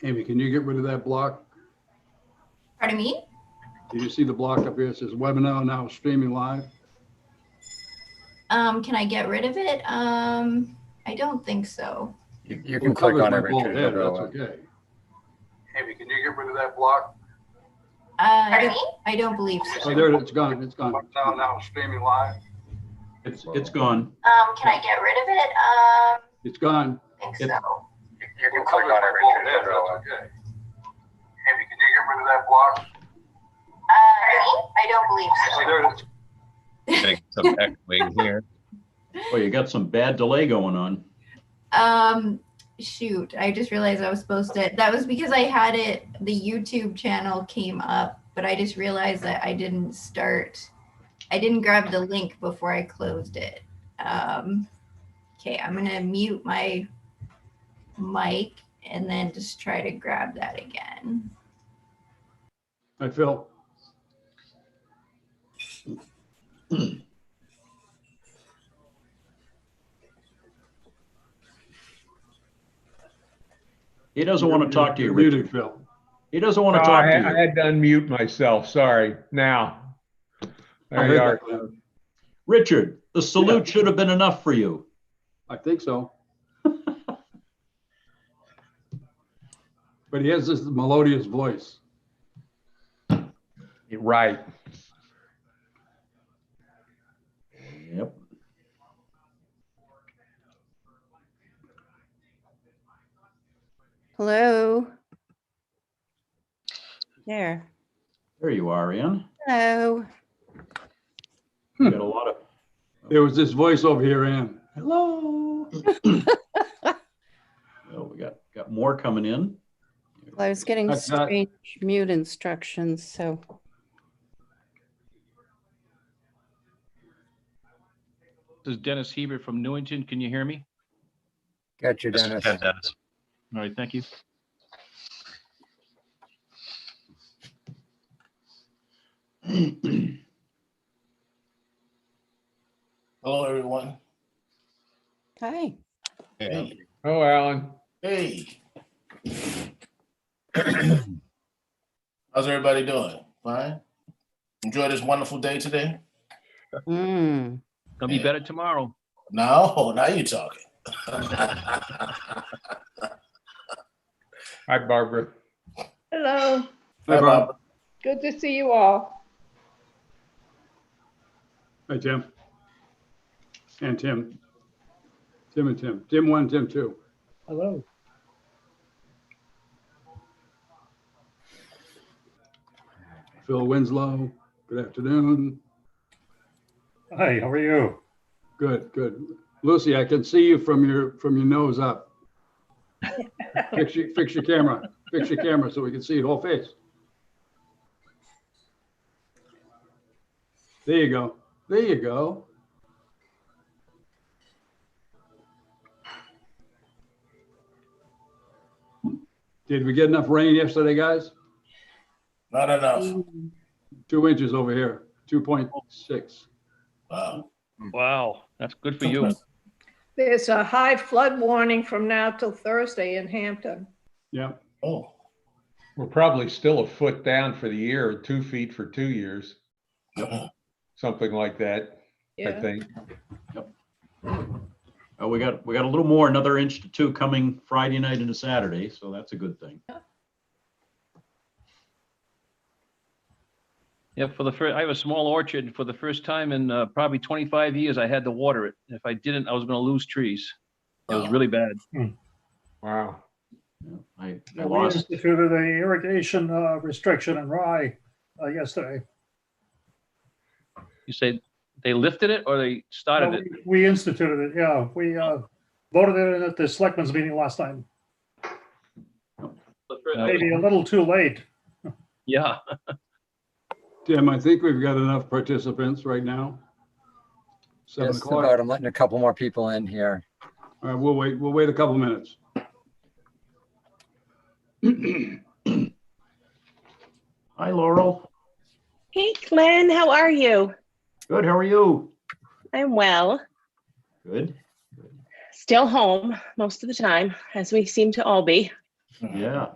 Amy, can you get rid of that block? Pardon me? Do you see the block up here? It says webinar now streaming live. Can I get rid of it? I don't think so. You can click on it, Richard. Head, that's okay. Amy, can you get rid of that block? I don't believe so. Oh, there it's gone. It's gone. Webinar now streaming live. It's gone. Can I get rid of it? It's gone. I think so. You can click on it, Richard. Head, that's okay. Amy, can you get rid of that block? I don't believe Oh, so. there it's Getting some echoing here. Well, you got some bad delay going on. Shoot, I just realized I was supposed to, that was because I had it, the YouTube channel came up, but I just realized that I didn't grab the link before I closed it. Okay, I'm gonna mute my mic and then just try to grab that again. Hi, Phil. He doesn't want to talk to you, You're Richard. muted, Phil. He doesn't want to talk to I you. had to unmute myself. Sorry. Now, there you are. Richard, the salute should have been enough for you. I think so. But he has this melodious voice. Right. Yep. Hello. There. There you are, Ann. Hello. You got a lot of. There was this voice over here, Ann. Hello. Oh, we got more coming in. Well, I was getting That's not- strange mute instructions, so. This is Dennis Hebert from Newington. Can you hear me? Got you, This is Dennis. Ken Dennis. All right, thank you. Hello, everyone. Hi. Hey. Oh, Alan. Hey. How's everybody doing? Fine? Enjoy this wonderful day today? Mm. Gonna be better tomorrow. No, now you're talking. Hi, Barbara. Hello, Hi, Bob. good to see you all. Hi, Tim. And Tim. Tim and Tim. Tim 1, Tim 2. Hello. Phil Winslow. Good afternoon. Hi, how are you? Good, good. Lucy, I can see you from your nose up. Fix your camera. Fix your camera so we can see your whole face. There you go. There you go. Did we get enough rain yesterday, guys? Not enough. 2 inches over here, 2.6. Wow. Wow, that's good for you. There's a high flood warning from now till Thursday in Hampton. Yeah. Oh, We're probably still a foot down for the year, or 2 feet for 2 years. Something like that, I Yeah. think. We got a little more, another inch to 2 coming Friday night into Saturday, so that's a good thing. Yeah, I have a small orchard. For the first time in probably 25 years, I had to water it. If I didn't, I was gonna lose trees. It was really bad. Wow. Yeah, I We lost. instituted a irrigation restriction in Rye yesterday. You say they lifted it or they started it? We instituted it, yeah. We voted it in at the selectmen's meeting last time. Maybe a little too late. Yeah. Tim, I think we've got enough participants right now. 7 Just o'clock. about. I'm letting a couple more people in here. All right, we'll wait a couple minutes. Hi, Laurel. Hey, Glenn, how are you? Good, how are you? I'm well. Good. Still home most of the time, as we seem to all be. Yeah.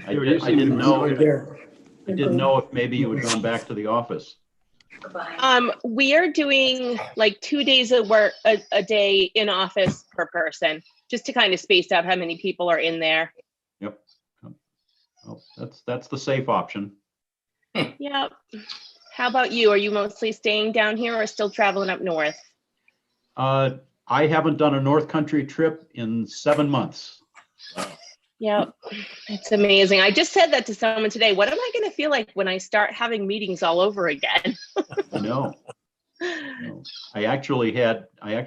I You did- I seem to didn't be know, really- I didn't know if maybe you had gone back to the office. We are doing like 2 days of work a day in office per person, just to kind of space out how many people are in there. Yep. Well, that's the safe option. Yep. How about you? Are you mostly staying down here or still traveling up north? I haven't done a North Country trip in 7 months. Yep. It's amazing. I just said that to someone today. What am I going to feel like when I start having meetings all over again? I know. I actually had I have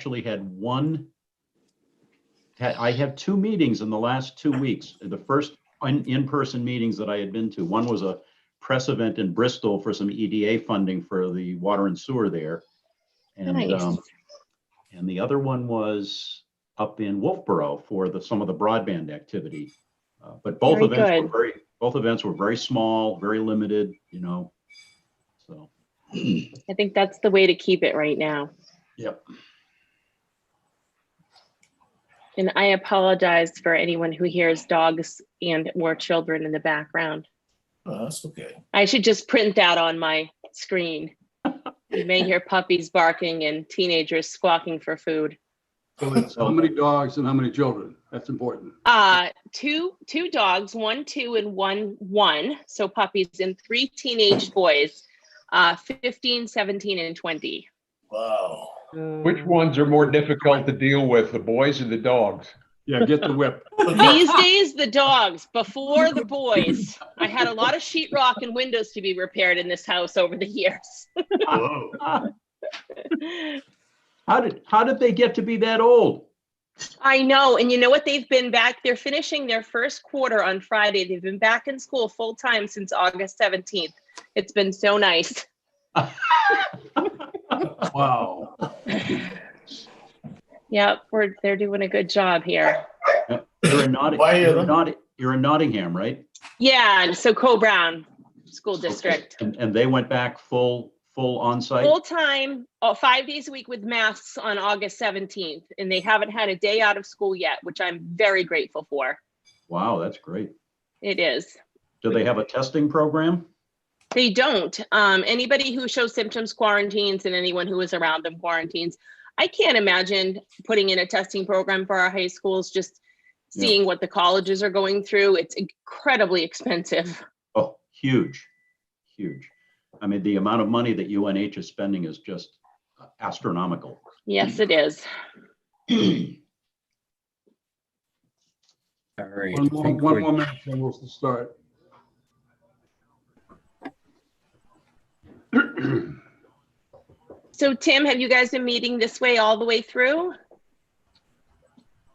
2 meetings in the last 2 weeks. The first in-person meetings that I had been to. One was a press event in Bristol for some EDA funding for the water and sewer there. And Nice. and the other one was up in Wolfboro for some of the broadband activity. But both Very events were very small, very limited, so. I think that's the way to keep it right now. Yep. And I apologize for anyone who hears dogs and or children in the background. Oh, that's okay. I should just print that on my screen. You may hear puppies barking and teenagers squawking for food. So it's how many dogs and how many children? That's important. Two dogs, 1, 2, and 1, 1. So puppies, and 3 teenage boys, 15, 17, and 20. Wow. Which ones are more difficult to deal with, the boys or the dogs? Yeah, get the whip. These days, the dogs. Before the boys. I had a lot of sheetrock and windows to be repaired in this house over the years. Whoa. How did they get to be that old? I know. And you know what? They've been back. They're finishing their first quarter on Friday. They've been back in school full time since August 17th. It's been so nice. Wow. Yep, they're doing a good job here. You're in Nottingham, right? Yeah, and so Co-Brown School District. And they went back full on-site? Full time, 5 days a week with masks on August 17th. And they haven't had a day out of school yet, which I'm very grateful for. Wow, that's great. It is. Do they have a testing program? They don't. Anybody who shows symptoms quarantines, and anyone who is around them quarantines. I can't imagine putting in a testing program for our high schools, just seeing what the colleges are going through. It's incredibly expensive. Oh, huge. I mean, the amount of money that UNH is spending is just astronomical. Yes, it is. All right. One more minute and we'll start. So Tim, have you guys been meeting this way all the way through?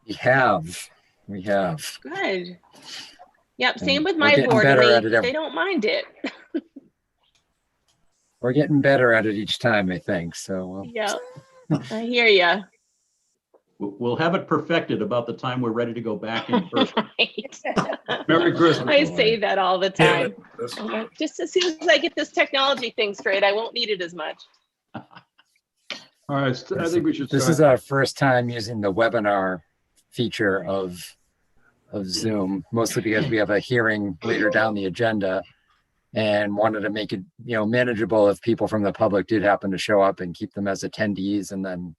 We have. Good. Yep, same with we're my getting board. better And at it they don't mind it. We're getting better at it each time, I think. So Yeah, I hear you. We'll have it perfected about the time we're ready to go back in person. Right. Merry Christmas. I say that all the time. That's- I'm like, just as soon as I get this technology thing straight, I won't need it as much. All right, I think we should this start. is our first time using the webinar feature of Zoom, mostly because we have a hearing later down the agenda and wanted to make it, manageable if people from the public did happen to show up and keep them as attendees, and then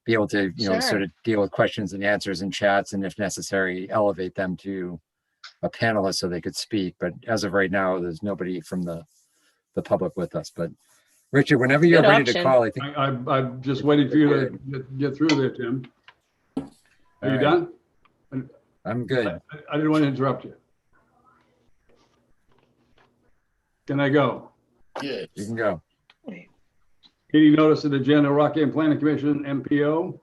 be able to, Sure. sort of deal with questions and answers and chats, and if necessary, elevate them to a panelist so they could speak. But as of right now, there's nobody from the public with us. But Richard, whenever you're Good ready option. to call, I think. I'm just waiting for you to get through there, Tim. Are All you right. done? I'm good. I didn't want to interrupt you. Can I go? Yes. You can go. Meeting notice of the agenda, Rockham Planning Commission, MPO.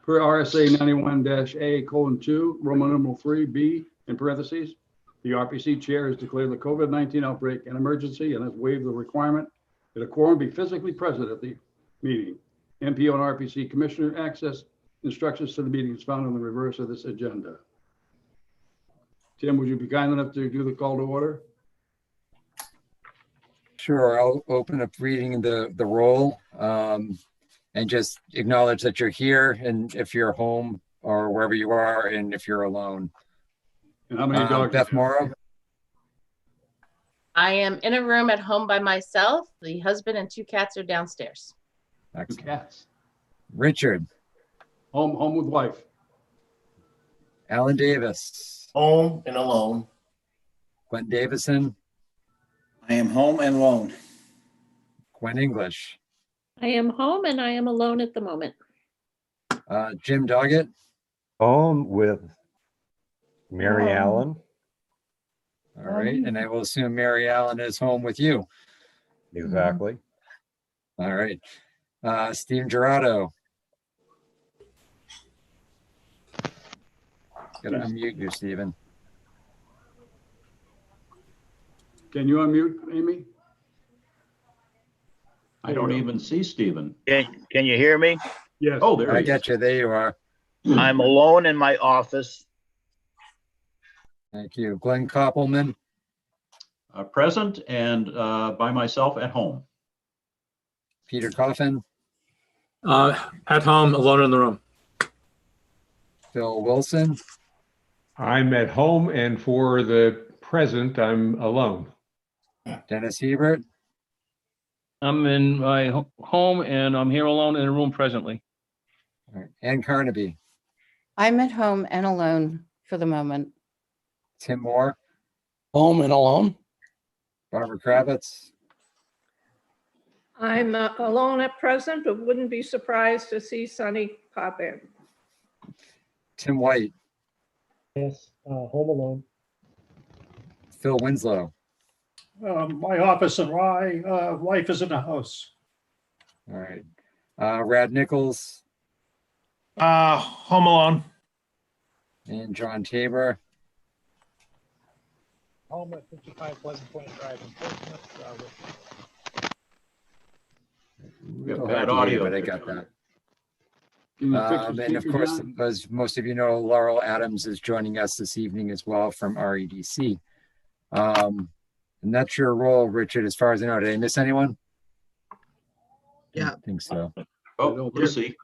Per RSA 91-A:2, Roman numeral 3B, in parentheses, the RPC chair has declared the COVID-19 outbreak an emergency and has waived the requirement that a quorum be physically present at the meeting. MPO and RPC commissioner access instructions to the meeting is found on the reverse of this agenda. Tim, would you be kind enough to do the call to order? Sure, I'll open up reading the roll, and just acknowledge that you're here, and if you're home or wherever you are, and if you're alone. And how many dogs? Beth Morrow, I am in a room at home by myself. The husband and 2 cats are downstairs. Two excellent. cats. Richard, Home with wife. Alan Davis, Home and alone. Glenn Davison, I am home and alone. Gwen English, I am home and I am alone at the moment. Jim Doggett, Home with Mary Allen. all right, and I will assume Mary Allen is home with you. Exactly. All right, Steve Gerardo. Gotta unmute you, Stephen. Can you unmute, Amy? I don't even see Stephen. Can you hear me? Yes. Oh, there I he is. get you. There you are. I'm alone in my office. Thank you. Glenn Koppelman, Present and by myself at home. Peter Coffin, At home, alone in the room. Phil Wilson, I'm at home, and for the present, I'm alone. Dennis Hebert, I'm in my home and I'm here alone in a room presently. all right, Ann Carnaby, I'm at home and alone for the moment. Tim Moore, Home and alone. Barbara Kravitz, I'm alone at present, but wouldn't be surprised to see Sunny pop in. Tim White, Yes, home alone. Phil Winslow. My office and my wife is in the house. All right. Rad Nichols Home alone. and John Tabor. Home at 55 Pleasant Point Drive in Portsmouth. We have Little bad hard to hear, audio but I there, got John. that. Can you fix the And of speaker, course, John? as most of you know, Laurel Adams is joining us this evening as well from REDC. And that's your role, Richard, as far as I know. Did I miss anyone? Yeah. I think so. Oh, Lucy.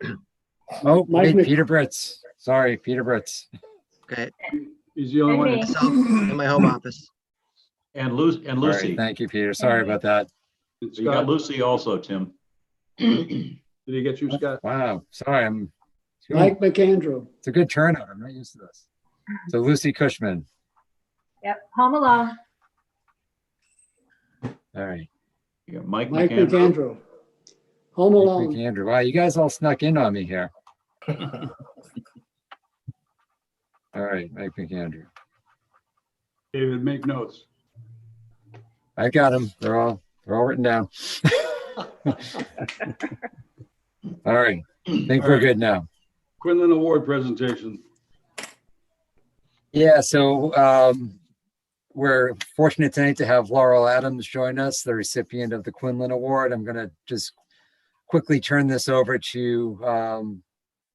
Oh, wait, Peter Britz. Sorry, Peter Britz. Okay. He's the only one. Myself in my home office. And All right, Lucy. thank you, Peter. Sorry about that. You got Lucy also, Tim. Did he get you, Scott? Wow, sorry, I'm. Mike McAndrew. It's a good turnout. I'm not used to this. So Lucy Cushman. Yep, home alone. All right. You got Mike Mike McAndrew. McAndrew. Home alone. Andrew. Wow, you guys all snuck in on me here. All right, Mike McAndrew. David, make notes. I got them. They're all written down. All right. I think we're good now. Quinlan Award presentation. Yeah, so we're fortunate tonight to have Laurel Adams join us, the recipient of the Quinlan Award. I'm going to just quickly turn this over to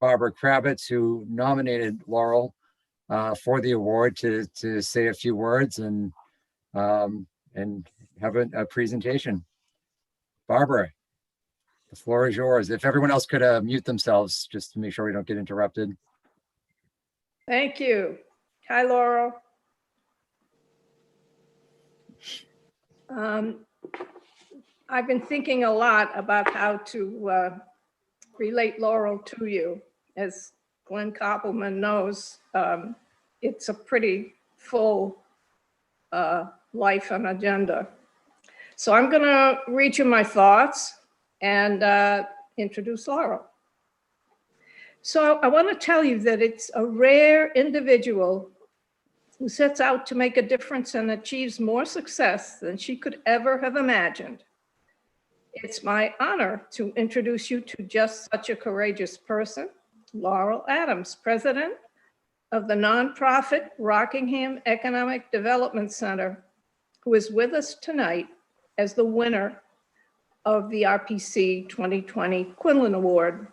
Barbara Kravitz, who nominated Laurel for the award, to say a few words and have a presentation. Barbara, the floor is yours. If everyone else could mute themselves, just to make sure we don't get interrupted. Thank you. Hi, Laurel. I've been thinking a lot about how to relate Laurel to you. As Glenn Koppelman knows, it's a pretty full life and agenda. So I'm going to read you my thoughts and introduce Laurel. So I want to tell you that it's a rare individual who sets out to make a difference and achieves more success than she could ever have imagined. It's my honor to introduce you to just such a courageous person, Laurel Adams, president of the nonprofit Rockingham Economic Development Center, who is with us tonight as the winner of the RPC 2020 Quinlan Award.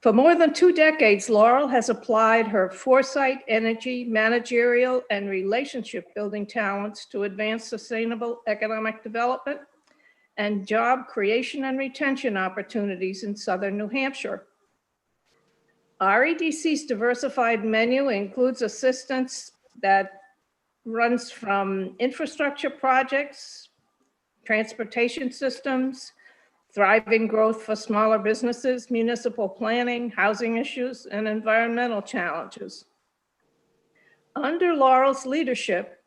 For more than 2 decades, Laurel has applied her foresight, energy, managerial, and relationship building talents to advance sustainable economic development and job creation and retention opportunities in Southern New Hampshire. REDC's diversified menu includes assistance that runs from infrastructure projects, transportation systems, thriving growth for smaller businesses, municipal planning, housing issues, and environmental challenges. Under Laurel's leadership,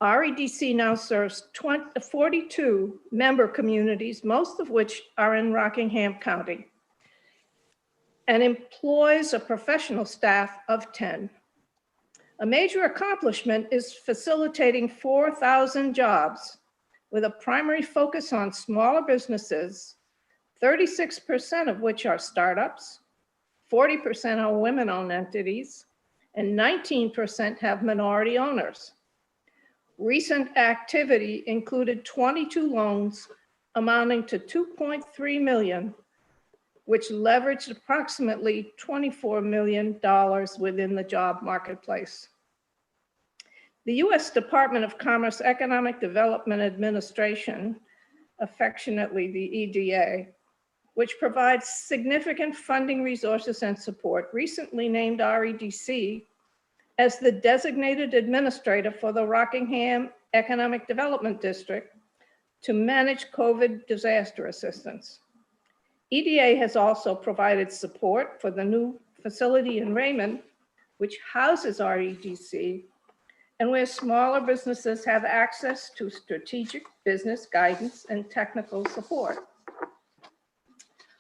REDC now serves 42 member communities, most of which are in Rockingham County, and employs a professional staff of 10. A major accomplishment is facilitating 4,000 jobs with a primary focus on smaller businesses, 36% of which are startups, 40% are women-owned entities, and 19% have minority owners. Recent activity included 22 loans amounting to $2.3 million, which leveraged approximately $24 million within the job marketplace. The U.S. Department of Commerce Economic Development Administration, affectionately the EDA, which provides significant funding resources and support, recently named REDC as the designated administrator for the Rockingham Economic Development District to manage COVID disaster assistance. EDA has also provided support for the new facility in Raymond, which houses REDC, and where smaller businesses have access to strategic business guidance and technical support.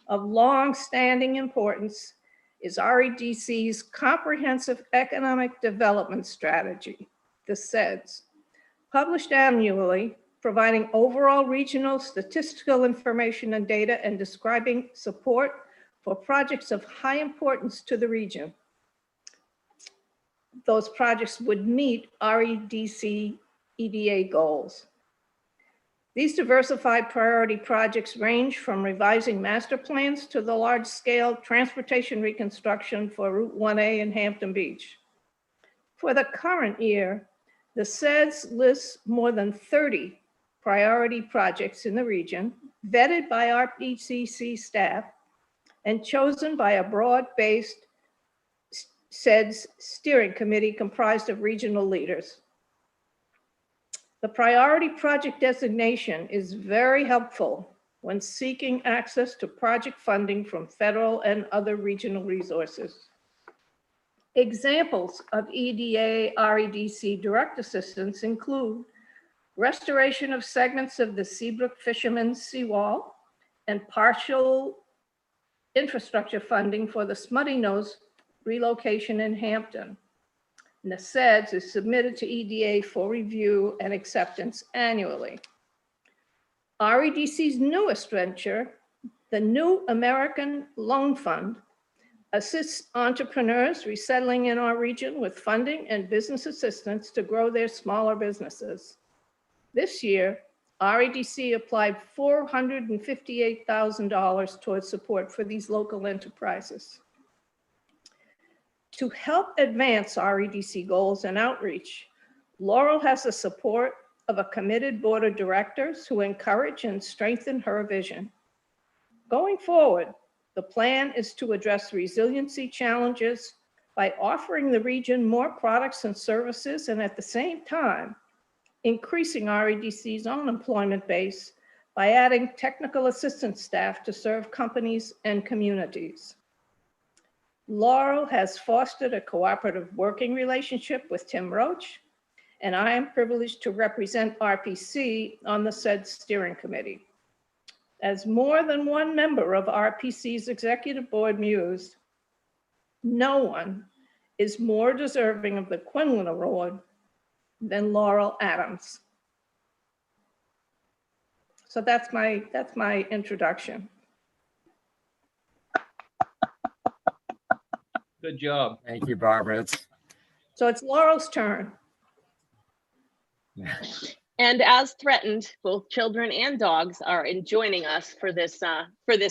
Of long-standing importance is REDC's Comprehensive Economic Development Strategy, the CEDS, published annually, providing overall regional statistical information and data and describing support for projects of high importance to the region. Those projects would meet REDC EDA goals. These diversified priority projects range from revising master plans to the large-scale transportation reconstruction for Route 1A in Hampton Beach. For the current year, the CEDS lists more than 30 priority projects in the region, vetted by our REDC staff, and chosen by a broad-based CEDS steering committee comprised of regional leaders. The priority project designation is very helpful when seeking access to project funding from federal and other regional resources. Examples of EDA REDC direct assistance include restoration of segments of the Seabrook Fisherman's Seawall and partial infrastructure funding for the Smutty Nose relocation in Hampton. And the CEDS is submitted to EDA for review and acceptance annually. REDC's newest venture, the New American Loan Fund, assists entrepreneurs resettling in our region with funding and business assistance to grow their smaller businesses. This year, REDC applied $458,000 towards support for these local enterprises. To help advance REDC goals and outreach, Laurel has the support of a committed board of directors who encourage and strengthen her vision. Going forward, the plan is to address resiliency challenges by offering the region more products and services, and at the same time, increasing REDC's own employment base by adding technical assistance staff to serve companies and communities. Laurel has fostered a cooperative working relationship with Tim Roach, and I am privileged to represent RPC on the CEDS steering committee. As more than one member of RPC's executive board mused, no one is more deserving of the Quinlan Award than Laurel Adams. So that's my introduction. Good job. Thank you, Barbara. So it's Laurel's turn. And as threatened, both children and dogs are joining us for this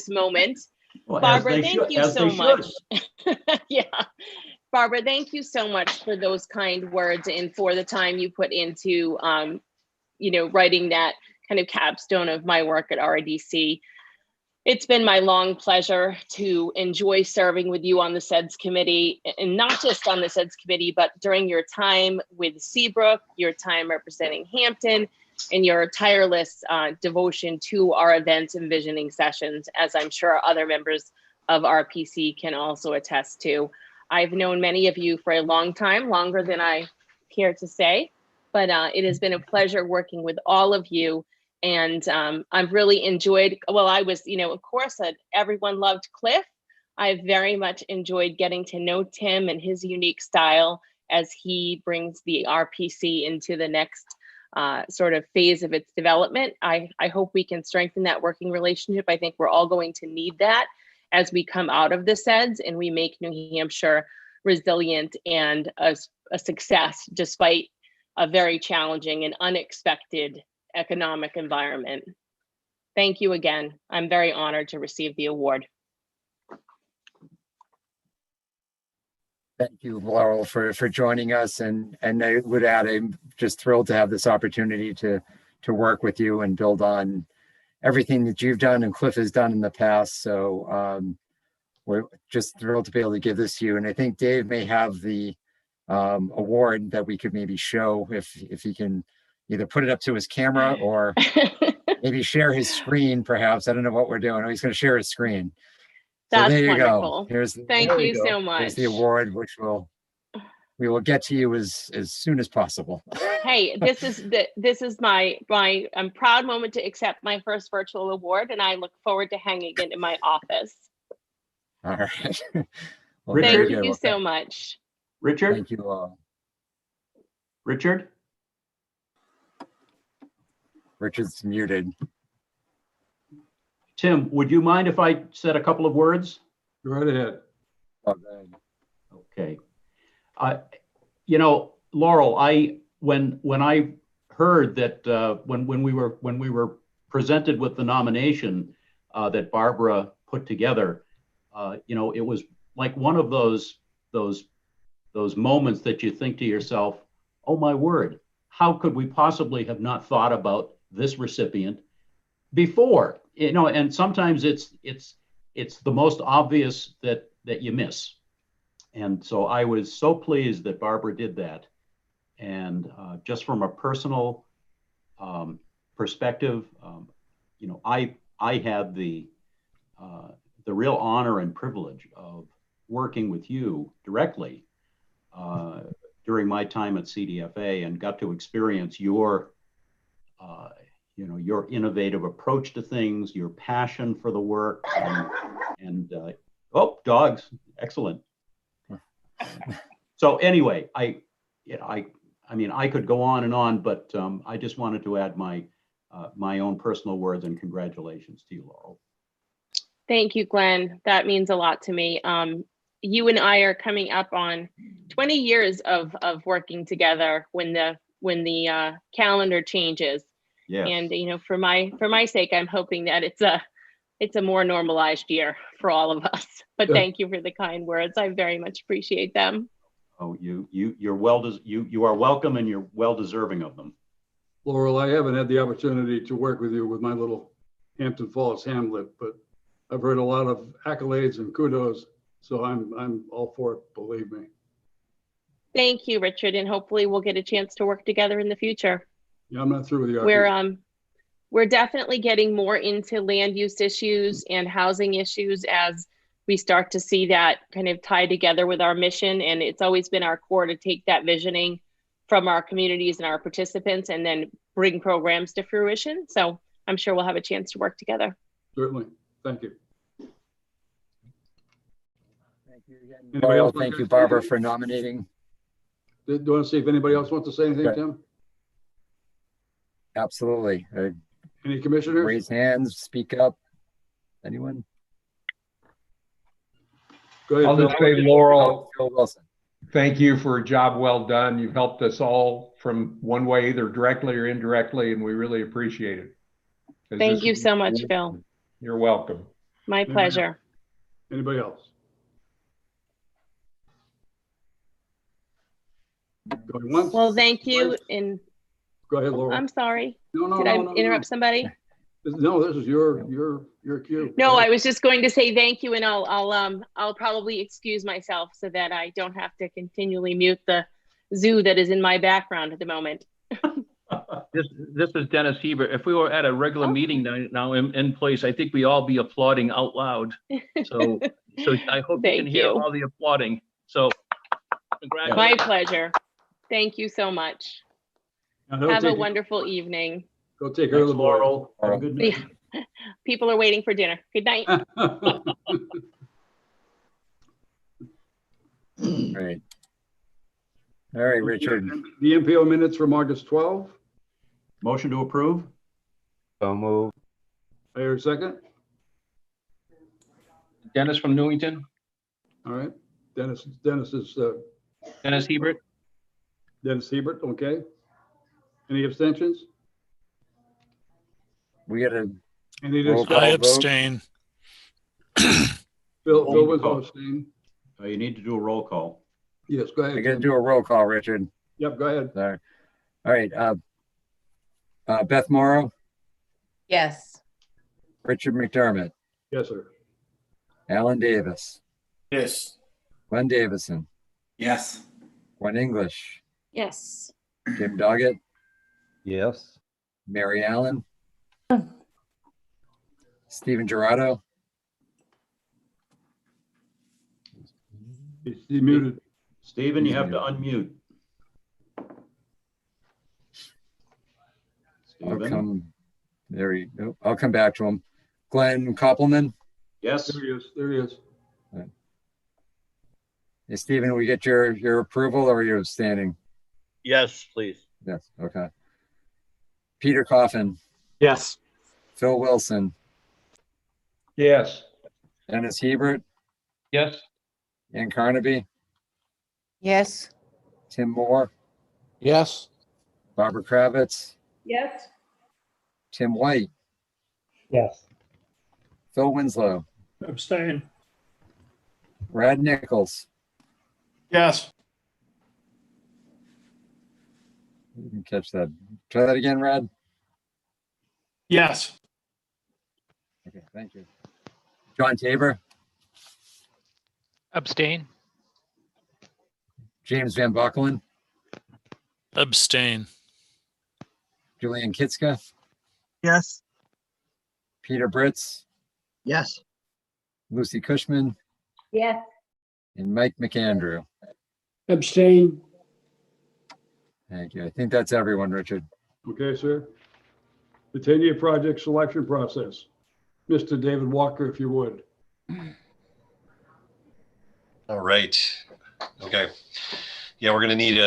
moment. Well, Barbara, thank you so much. Should. Yeah. Barbara, thank you so much for those kind words and for the time you put into, writing that kind of capstone of my work at REDC. It's been my long pleasure to enjoy serving with you on the SEDS committee, and not just on the SEDS committee, but during your time with Seabrook, your time representing Hampton, and your tireless devotion to our events and visioning sessions, as I'm sure other members of RPC can also attest to. I've known many of you for a long time, longer than I care to say, but it has been a pleasure working with all of you. And I've really enjoyed, well, I was, of course, everyone loved Cliff. I very much enjoyed getting to know Tim and his unique style as he brings the RPC into the next sort of phase of its development. I hope we can strengthen that working relationship. I think we're all going to need that as we come out of the SEDS and we make New Hampshire resilient and a success despite a very challenging and unexpected economic environment. Thank you again. I'm very honored to receive the award. Thank you, Laurel, for joining us. And I would add, I'm just thrilled to have this opportunity to work with you and build on everything that you've done and Cliff has done in the past. So we're just thrilled to be able to give this to you. And I think Dave may have the award that we could maybe show if he can either put it up to his camera or maybe share his screen, perhaps. I don't know what we're doing. Oh, he's going to share his screen. So That's there you wonderful. go. Thank you so much. Here's the award, which we will get to you as soon as possible. Hey, this is my proud moment to accept my first virtual award, and I look forward to hanging it in my office. All right. Well, thank you so much. Richard? Thank you all. Richard? Richard's muted. Tim, would you mind if I said a couple of words? Go right ahead. Okay. Laurel, when I heard that when we were presented with the nomination that Barbara put together, it was like one of those moments that you think to yourself, oh my word, how could we possibly have not thought about this recipient before? And sometimes it's the most obvious that you miss. And so I was so pleased that Barbara did that. And just from a personal perspective, I had the real honor and privilege of working with you directly during my time at CDFA and got to experience your innovative approach to things, your passion for the work, and oh, dogs, excellent. So anyway, I could go on and on, but I just wanted to add my own personal words and congratulations to you, Laurel. Thank you, Glenn. That means a lot to me. You and I are coming up on 20 years of working together when the calendar changes. Yes. And for my sake, I'm hoping that it's a more normalized year for all of us. But thank you for the kind words. I very much appreciate them. Oh, you are welcome, and you're well deserving of them. Laurel, I haven't had the opportunity to work with you with my little Hampton Falls hamlet, but I've heard a lot of accolades and kudos, so I'm all for it, believe me. Thank you, Richard, and hopefully we'll get a chance to work together in the future. Yeah, I'm not through with you. We're definitely getting more into land use issues and housing issues as we start to see that kind of tie together with our mission. And it's always been our core to take that visioning from our communities and our participants and then bring programs to fruition. So I'm sure we'll have a chance to work together. Certainly. Thank you. Thank you again. Well, thank you, Barbara, for nominating. Do you want to see if anybody else wants to say anything, Tim? Absolutely. Any commissioners? Raise hands, speak up. Anyone? Go ahead, I'll just Phil. say, Laurel, Phil Wilson. thank you for a job well done. You've helped us all from one way, either directly or indirectly, and we really appreciate it. Thank you so much, Phil. You're welcome. My pleasure. Anybody else? Going once? Well, thank you. And go ahead, Laurel. I'm sorry. No, Did I interrupt somebody? No, this is your Your cue. No, Go I ahead. was just going to say thank you, and I'll probably excuse myself so that I don't have to continually mute the zoo that is in my background at the moment. This is Dennis Hebert. If we were at a regular meeting now in place, I think we all be applauding out loud. So I hope you can Thank hear you. all the applauding. So My congratulations. pleasure. Thank you so much. Now, don't Have a take- wonderful evening. Go take care of the boy. Laurel. Have a good night. People are waiting for dinner. Good night. Great. All right, Richard. The MPO minutes from August 12. Motion to approve? So move. I hear a second. Dennis from Newington, All right. Dennis is Dennis Hebert. Dennis Hebert. Okay. Any abstentions? We got a Any roll discussion? call I vote. abstain. Phil was abstaining. You need to do a roll call. Yes, go ahead. I got to Tim. do a roll call, Richard. Yep, go ahead. All right. Beth Morrow, Yes. Richard McDermott, Yes, sir. Alan Davis, Yes. Glenn Davison, Yes. Gwen English, Yes. Jim Doggett, Yes. Mary Allen, Stephen Gerardo, He's muted. Stephen, you have to unmute. Stephen? I'll come back to him. Glenn Koppelman. Yes. There he is. There he is. Hey, Stephen, we get your approval or are you abstaining? Yes, please. Yes. Okay. Peter Coffin, Yes. Phil Wilson, Yes. Dennis Hebert, Yes. Ann Carnaby, Yes. Tim Moore, Yes. Barbara Kravitz, Yes. Tim White, Yes. Phil Winslow, Abstain. Brad Nichols. Yes. You can catch that. Try that again, Brad. Yes. Okay, thank you. John Tabor, Abstain. James Van Buckelen, Abstain. Julian Kitska, Yes. Peter Britz, Yes. Lucy Cushman, Yes. and Mike McAndrew. Abstain. Thank you. I think that's everyone, Richard. Okay, sir. The 10-year project selection process. Mr. David Walker, if you would. All right. Okay. Yeah, we're going to need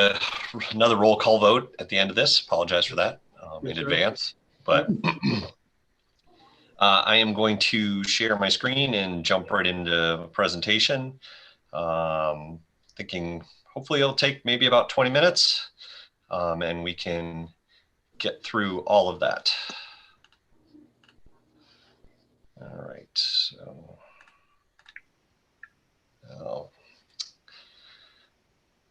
another roll call vote at the end of this. Apologize for that in Yes, sir. advance. But I am going to share my screen and jump right into a presentation. Thinking hopefully it'll take maybe about 20 minutes and we can get through all of that. All right. So,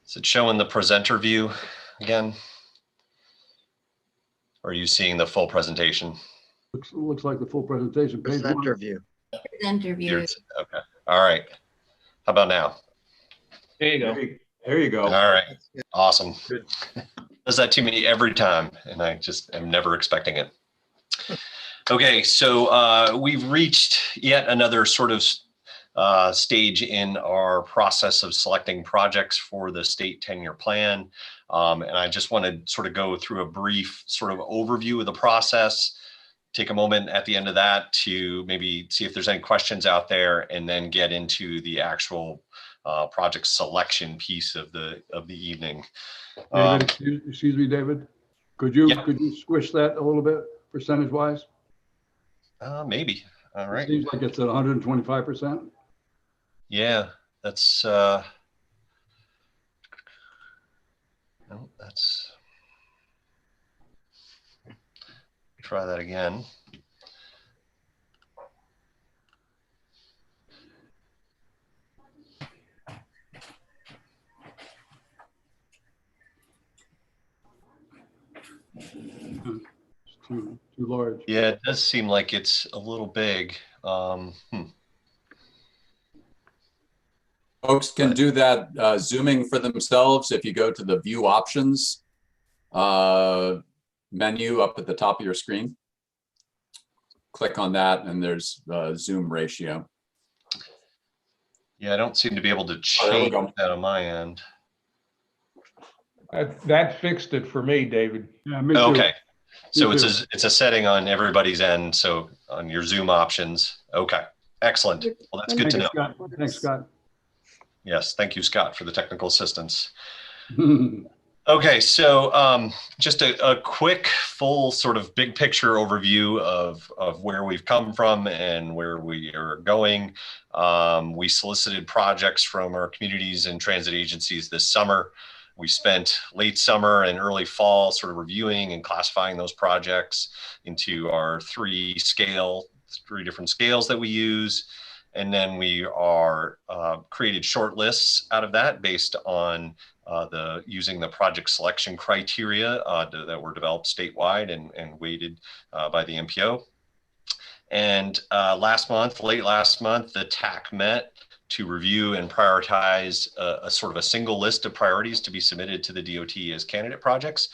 is it showing the presenter view again? Or are you seeing the full presentation? Looks like the full presentation. Page Presenter one. view. Presenter view. Okay. All right. How about now? There you go. There you go. All right. Awesome. Does that to me every time, and I just am never expecting it. Okay, so we've reached yet another sort of stage in our process of selecting projects for the state 10-year plan. And I just want to sort of go through a brief sort of overview of the process, take a moment at the end of that to maybe see if there's any questions out there, and then get into the actual project selection piece of the evening. David, excuse me, David. Could you squish that a little bit percentage wise? Maybe. All right. It seems like it's at 125%. Yeah, that's no, that's try that again. It's too large. Yeah, it does seem like it's a little big. Folks can do that zooming for themselves. If you go to the view options menu up at the top of your screen, click on that and there's zoom ratio. Yeah, I don't seem to be able to Oh, there we change go. that on my end. That fixed it for me, David. Yeah, me too. Okay. So Me it's too. it's a setting on everybody's end. So on your Zoom options. Okay. Excellent. Well, that's good Thank to you, know. Scott. Thanks, Scott. Yes. Thank you, Scott, for the technical assistance. Okay, so just a quick, full sort of big picture overview of where we've come from and where we are going. We solicited projects from our communities and transit agencies this summer. We spent late summer and early fall sort of reviewing and classifying those projects into our three different scales that we use. And then we are created short lists out of that based on using the project selection criteria that were developed statewide and weighted by the MPO. And late last month, the TAC met to review and prioritize a sort of a single list of priorities to be submitted to the DOT as candidate projects.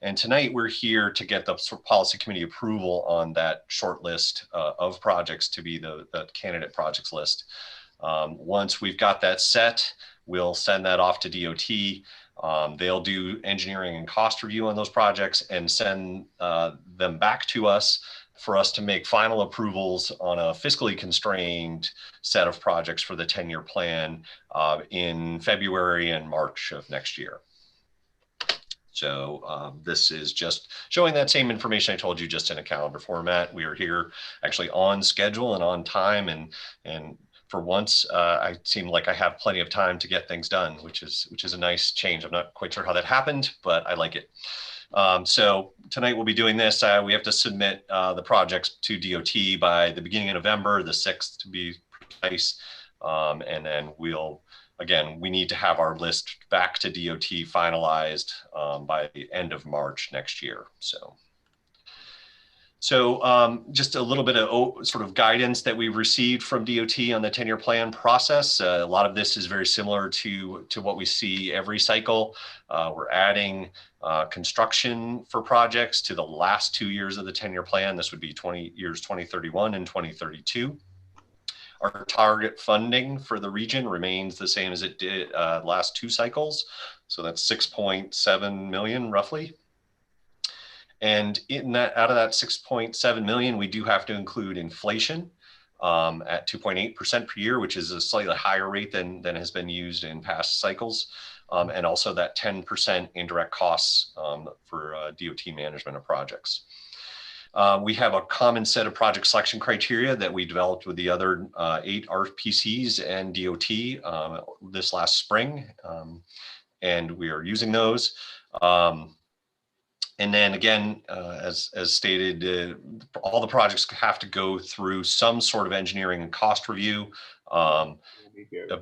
And tonight we're here to get the policy committee approval on that short list of projects to be the candidate projects list. Once we've got that set, we'll send that off to DOT. They'll do engineering and cost review on those projects and send them back to us for us to make final approvals on a fiscally constrained set of projects for the 10-year plan in February and March of next year. So this is just showing that same information I told you, just in a calendar format. We are here actually on schedule and on time, and for once, I seem like I have plenty of time to get things done, which is a nice change. I'm not quite sure how that happened, but I like it. So tonight we'll be doing this. We have to submit the projects to DOT by the beginning of November, the 6th to be precise, and then we need to have our list back to DOT finalized by the end of March next year. So just a little bit of sort of guidance that we've received from DOT on the 10-year plan process. A lot of this is very similar to what we see every cycle. We're adding construction for projects to the last 2 years of the 10-year plan. This would be years 2031 and 2032. Our target funding for the region remains the same as it did last two cycles. So that's 6.7 million roughly. And out of that 6.7 million, we do have to include inflation at 2.8% per year, which is a slightly higher rate than has been used in past cycles. And also that 10% indirect costs for DOT management of projects. We have a common set of project selection criteria that we developed with the other 8 RPCs and DOT this last spring, and we are using those. And then again, as stated, all the projects have to go through some sort of engineering and cost review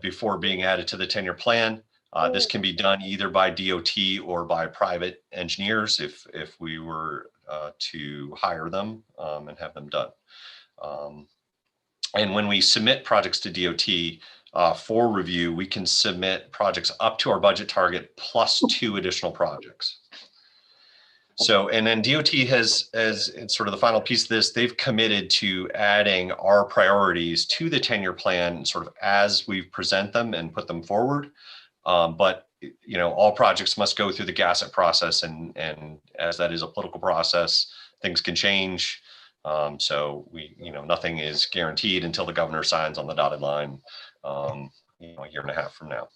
before being added to the 10-year plan. This can be done either by DOT or by private engineers if we were to hire them and have them done. And when we submit projects to DOT for review, we can submit projects up to our budget target plus 2 additional projects. So, and then DOT has, as sort of the final piece of this, they've committed to adding our priorities to the 10-year plan sort of as we present them and put them forward. But, you know, all projects must go through the GASSET process, and as that is a political process, things can change. So nothing is guaranteed until the governor signs on the dotted line, a year and a half from now.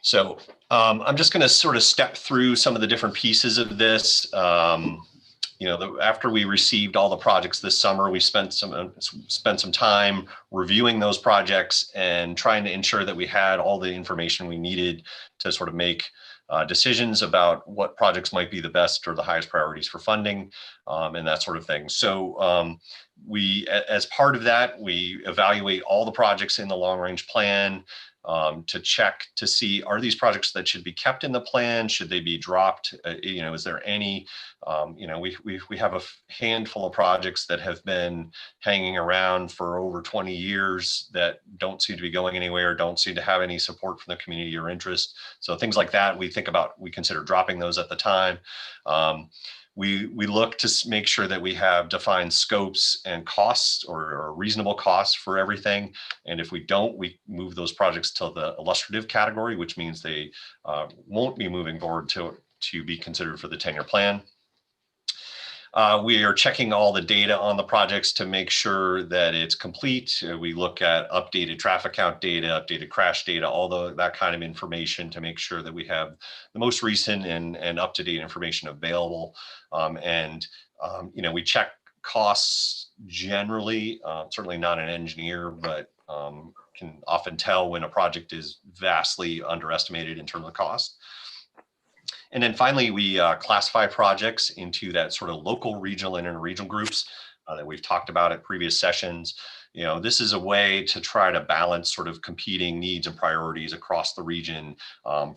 So I'm just going to sort of step through some of the different pieces of this. After we received all the projects this summer, we spent some time reviewing those projects and trying to ensure that we had all the information we needed to sort of make decisions about what projects might be the best or the highest priorities for funding and that sort of thing. So as part of that, we evaluate all the projects in the long range plan. to check to see, are these projects that should be kept in the plan? Should they be dropped? Is there any, we have a handful of projects that have been hanging around for over 20 years that don't seem to be going anywhere, don't seem to have any support from the community or interest. So things like that, we consider dropping those at the time. We look to make sure that we have defined scopes and costs or reasonable costs for everything. And if we don't, we move those projects to the illustrative category, which means they won't be moving forward to be considered for the 10-year plan. We are checking all the data on the projects to make sure that it's complete. We look at updated traffic count data, updated crash data, all that kind of information to make sure that we have the most recent and up-to-date information available. We check costs generally, certainly not an engineer, but can often tell when a project is vastly underestimated in terms of cost. And then finally, we classify projects into that sort of local, regional, and interregional groups that we've talked about at previous sessions. This is a way to try to balance sort of competing needs and priorities across the region,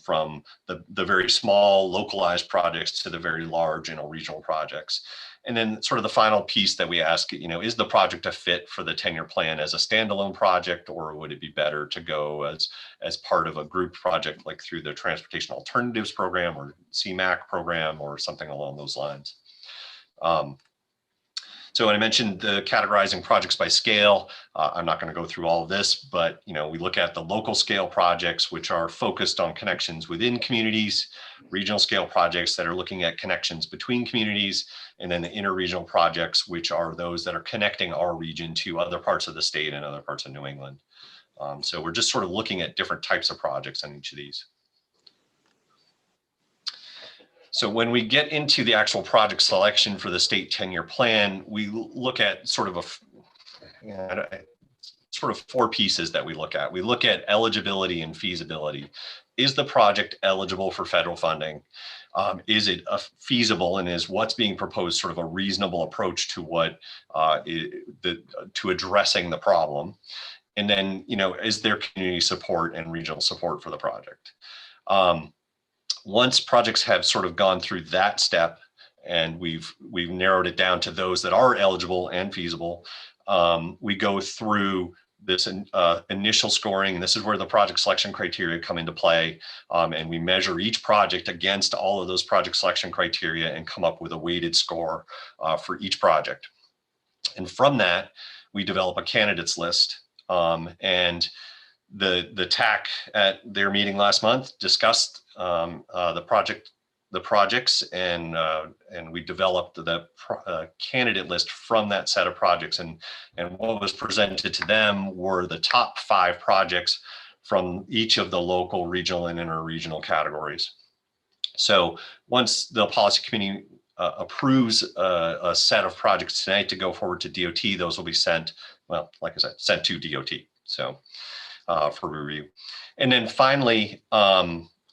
from the very small localized projects to the very large regional projects. And then sort of the final piece that we ask, is the project a fit for the 10-year plan as a standalone project, or would it be better to go as part of a group project, like through the Transportation Alternatives Program or CMAQ program or something along those lines? So when I mentioned the categorizing projects by scale, I'm not going to go through all of this, but we look at the local scale projects, which are focused on connections within communities, regional scale projects that are looking at connections between communities, and then the interregional projects, which are those that are connecting our region to other parts of the state and other parts of New England. So we're just sort of looking at different types of projects on each of these. So when we get into the actual project selection for the state 10-year plan, we look at sort of four pieces that we look at. We look at eligibility and feasibility. Is the project eligible for federal funding? Is it feasible, and is what's being proposed sort of a reasonable approach to to addressing the problem? And then, is there community support and regional support for the project? Once projects have sort of gone through that step, and we've narrowed it down to those that are eligible and feasible, we go through this initial scoring, and this is where the project selection criteria come into play. And we measure each project against all of those project selection criteria and come up with a weighted score for each project. And from that, we develop a candidates list. And the TAC at their meeting last month discussed the projects, and we developed the candidate list from that set of projects. And what was presented to them were the top 5 projects from each of the local, regional, and interregional categories. So once the policy committee approves a set of projects tonight to go forward to DOT, those will be sent, well, like I said, sent to DOT. So for review. And then finally,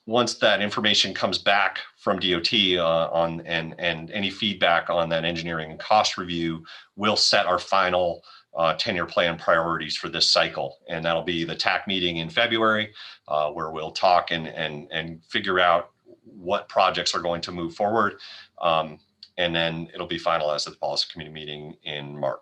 once that information comes back from DOT and any feedback on that engineering and cost review, we'll set our final 10-year plan priorities for this cycle. And that'll be the TAC meeting in February, where we'll talk and figure out what projects are going to move forward. And then it'll be finalized at the policy committee meeting in March.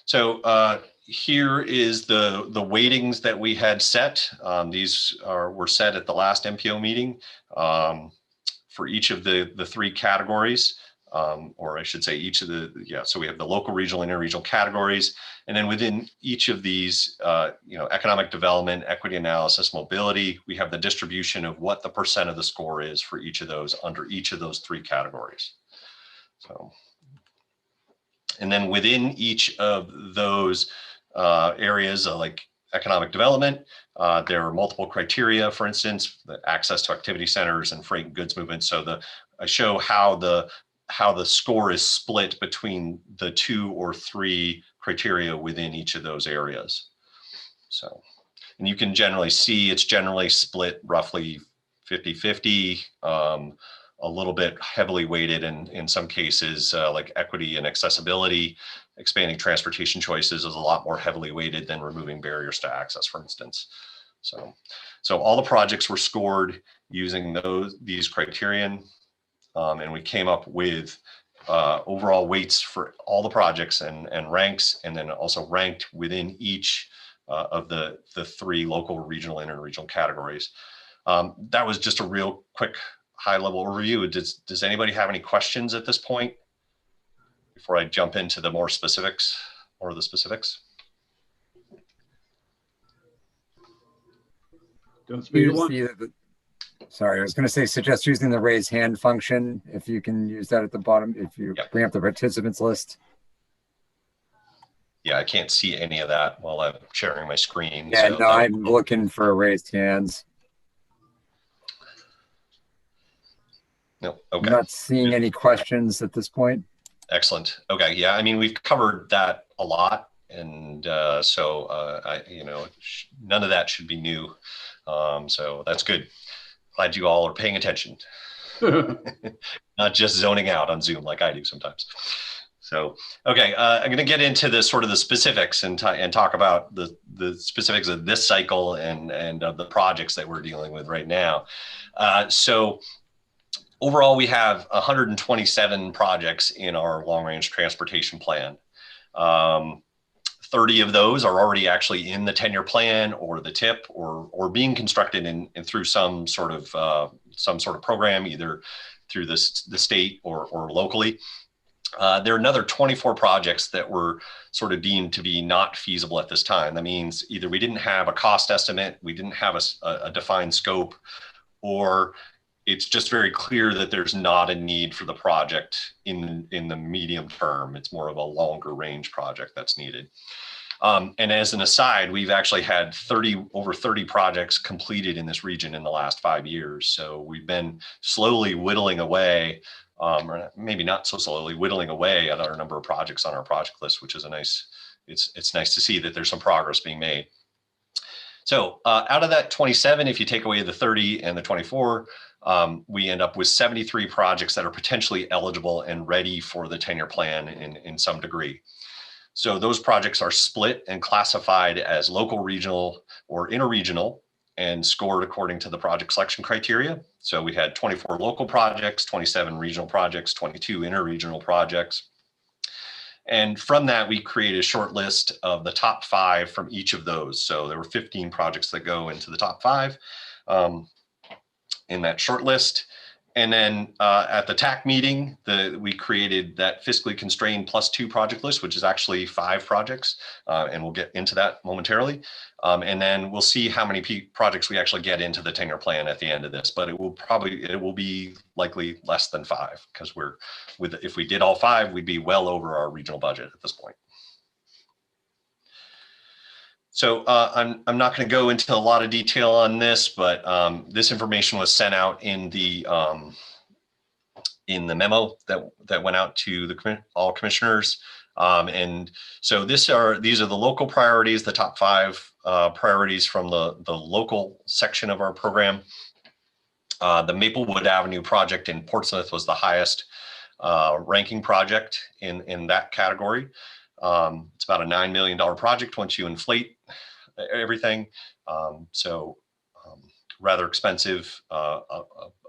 So here is the weightings that we had set. These were set at the last MPO meeting for each of the 3 categories, or I should say each of so we have the local, regional, and interregional categories. And then within each of these, economic development, equity analysis, mobility, we have the distribution of what the % of the score is for each of those under each of those 3 categories. So, and then within each of those areas like economic development, there are multiple criteria, for instance, the access to activity centers and freight and goods movement. So I show how the score is split between the 2 or 3 criteria within each of those areas. So, and you can generally see it's generally split roughly 50-50, a little bit heavily weighted in some cases, like equity and accessibility. Expanding transportation choices is a lot more heavily weighted than removing barriers to access, for instance. So all the projects were scored using these criterion, and we came up with overall weights for all the projects and ranks, and then also ranked within each of the three local, regional, and interregional categories. That was just a real quick high-level overview. Does anybody have any questions at this point before I jump into the more specifics or the specifics? Sorry, I was going to say, suggest using the raise hand function if you can use that at the bottom, if you bring up the participants list. Yeah, I can't see any of that while I'm sharing my screen. Yeah, so no, I'm looking for raised hands. No, okay. I'm not seeing any questions at this point. Excellent. Okay, yeah, I mean, we've covered that a lot, and none of that should be new. So that's good. Glad you all are paying attention, not just zoning out on Zoom like I do sometimes. So, okay, I'm going to get into the sort of the specifics and talk about the specifics of this cycle and of the projects that we're dealing with right now. So overall, we have 127 projects in our long-range transportation plan. 30 of those are already actually in the 10-year plan or the TIP or being constructed and through some sort of program, either through the state or locally. There are another 24 projects that were sort of deemed to be not feasible at this time. That means either we didn't have a cost estimate, we didn't have a defined scope, or it's just very clear that there's not a need for the project in the medium term. It's more of a longer range project that's needed. And as an aside, we've actually had over 30 projects completed in this region in the last 5 years. So we've been slowly whittling away, or maybe not so slowly, whittling away at our number of projects on our project list, which is it's nice to see that there's some progress being made. So out of that 27, if you take away the 30 and the 24, we end up with 73 projects that are potentially eligible and ready for the 10-year plan in some degree. So those projects are split and classified as local, regional, or interregional and scored according to the project selection criteria. So we had 24 local projects, 27 regional projects, 22 interregional projects. And from that, we created a short list of the top 5 from each of those. So there were 15 projects that go into the top 5 in that short list. And then at the TAC meeting, we created that fiscally constrained +2 project list, which is actually 5 projects. And we'll get into that momentarily. And then we'll see how many projects we actually get into the 10-year plan at the end of this. But it will be likely less than 5, because if we did all 5, we'd be well over our regional budget at this point. So I'm not going to go into a lot of detail on this, but this information was sent out in the memo that went out to all commissioners. And so these are the local priorities, the top 5 priorities from the local section of our program. The Maplewood Avenue project in Portsmouth was the highest ranking project in that category. It's about a $9 million project once you inflate everything. Rather expensive,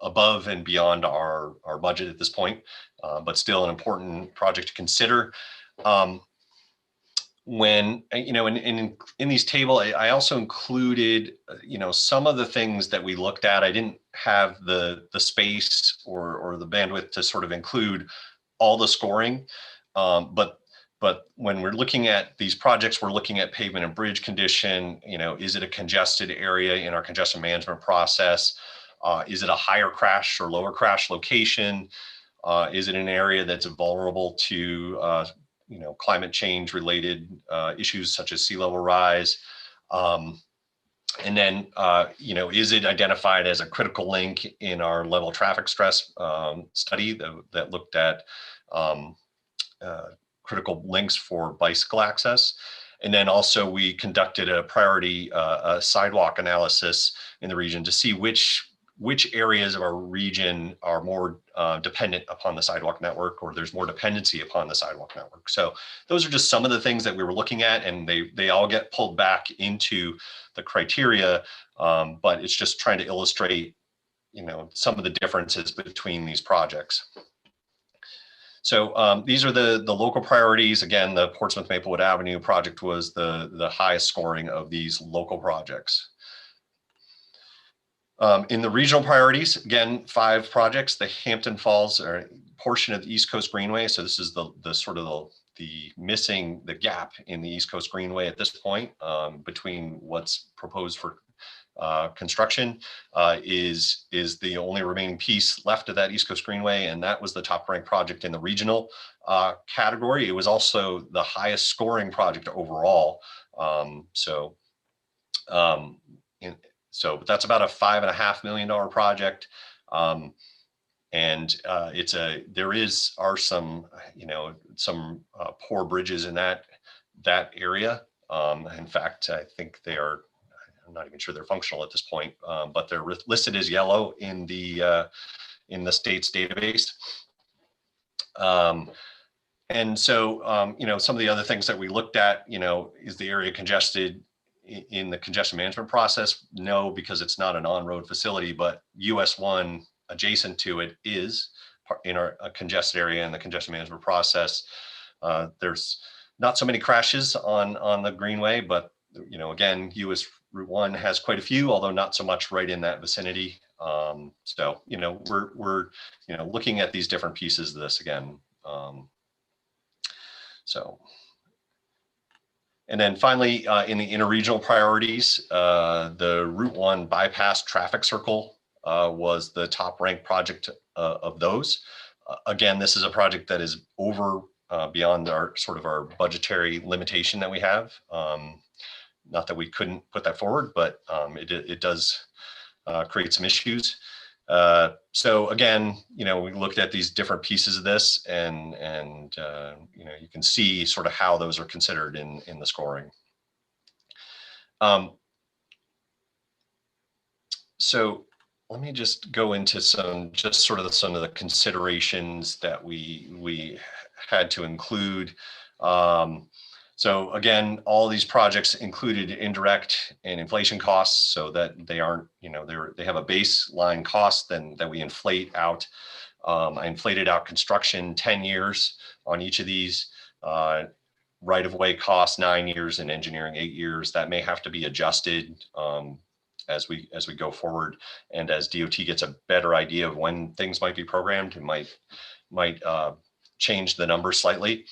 above and beyond our budget at this point, but still an important project to consider. When, in these tables, I also included, some of the things that we looked at. I didn't have the space or the bandwidth to sort of include all the scoring, but when we're looking at these projects, we're looking at pavement and bridge condition. Is it a congested area in our congestion management process? Is it a higher crash or lower crash location? Is it an area that's vulnerable to climate change related issues such as sea level rise? And then, is it identified as a critical link in our level of traffic stress study that looked at critical links for bicycle access? And then also we conducted a priority sidewalk analysis in the region to see which which areas of our region are more dependent upon the sidewalk network, or there's more dependency upon the sidewalk network. So those are just some of the things that we were looking at, and they all get pulled back into the criteria, but it's just trying to illustrate, some of the differences between these projects. So these are the local priorities. Again, the Portsmouth Maplewood Avenue project was the highest scoring of these local projects. In the regional priorities, again, 5 projects. The Hampton Falls are portion of the East Coast Greenway. So this is the sort of the missing the gap in the East Coast Greenway at this point, between what's proposed for construction is the only remaining piece left of that East Coast Greenway, and that was the top ranked project in the regional category. It was also the highest scoring project overall. So that's about a $5.5 million project. And there are some poor bridges in that area. In fact, I think I'm not even sure they're functional at this point, but they're listed as yellow in the state's database. And so, some of the other things that we looked at, is the area congested in the congestion management process? No, because it's not an on-road facility, but US 1 adjacent to it is in our congested area in the congestion management process. There's not so many crashes on the Greenway, but again, US Route 1 has quite a few, although not so much right in that vicinity. So we're looking at these different pieces of this again. And then finally, in the interregional priorities, the Route 1 bypass traffic circle was the top ranked project of those. Again, this is a project that is over beyond our budgetary limitation that we have. Not that we couldn't put that forward, but it does create some issues. So again, we looked at these different pieces of this, and you can see sort of how those are considered in the scoring. So let me just go into some of the considerations that we had to include. So again, all these projects included indirect and inflation costs, so that they aren't, they have a baseline cost that we inflate out. I inflated out construction 10 years on each of these, right-of-way costs 9 years, and engineering 8 years. That may have to be adjusted as we go forward, and as DOT gets a better idea of when things might be programmed, it might change the number slightly.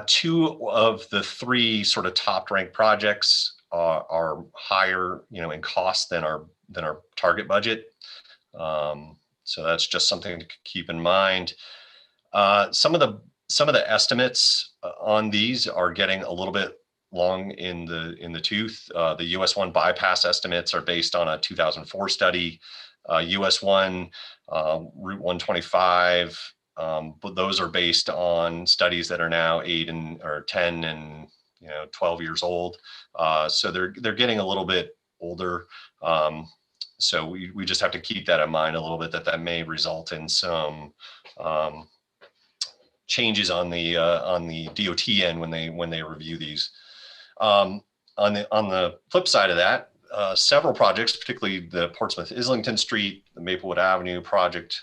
2 of the 3 sort of top ranked projects are higher, in cost than our target budget. So that's just something to keep in mind. Some of the estimates on these are getting a little bit long in the tooth. The US 1 bypass estimates are based on a 2004 study. US 1 Route 125. But those are based on studies that are now 10 and 12 years old. So they're getting a little bit older. So we just have to keep that in mind a little bit, that may result in some changes on the DOT end when they review these. On the flip side of that, several projects, particularly the Portsmouth Islington Street, the Maplewood Avenue project,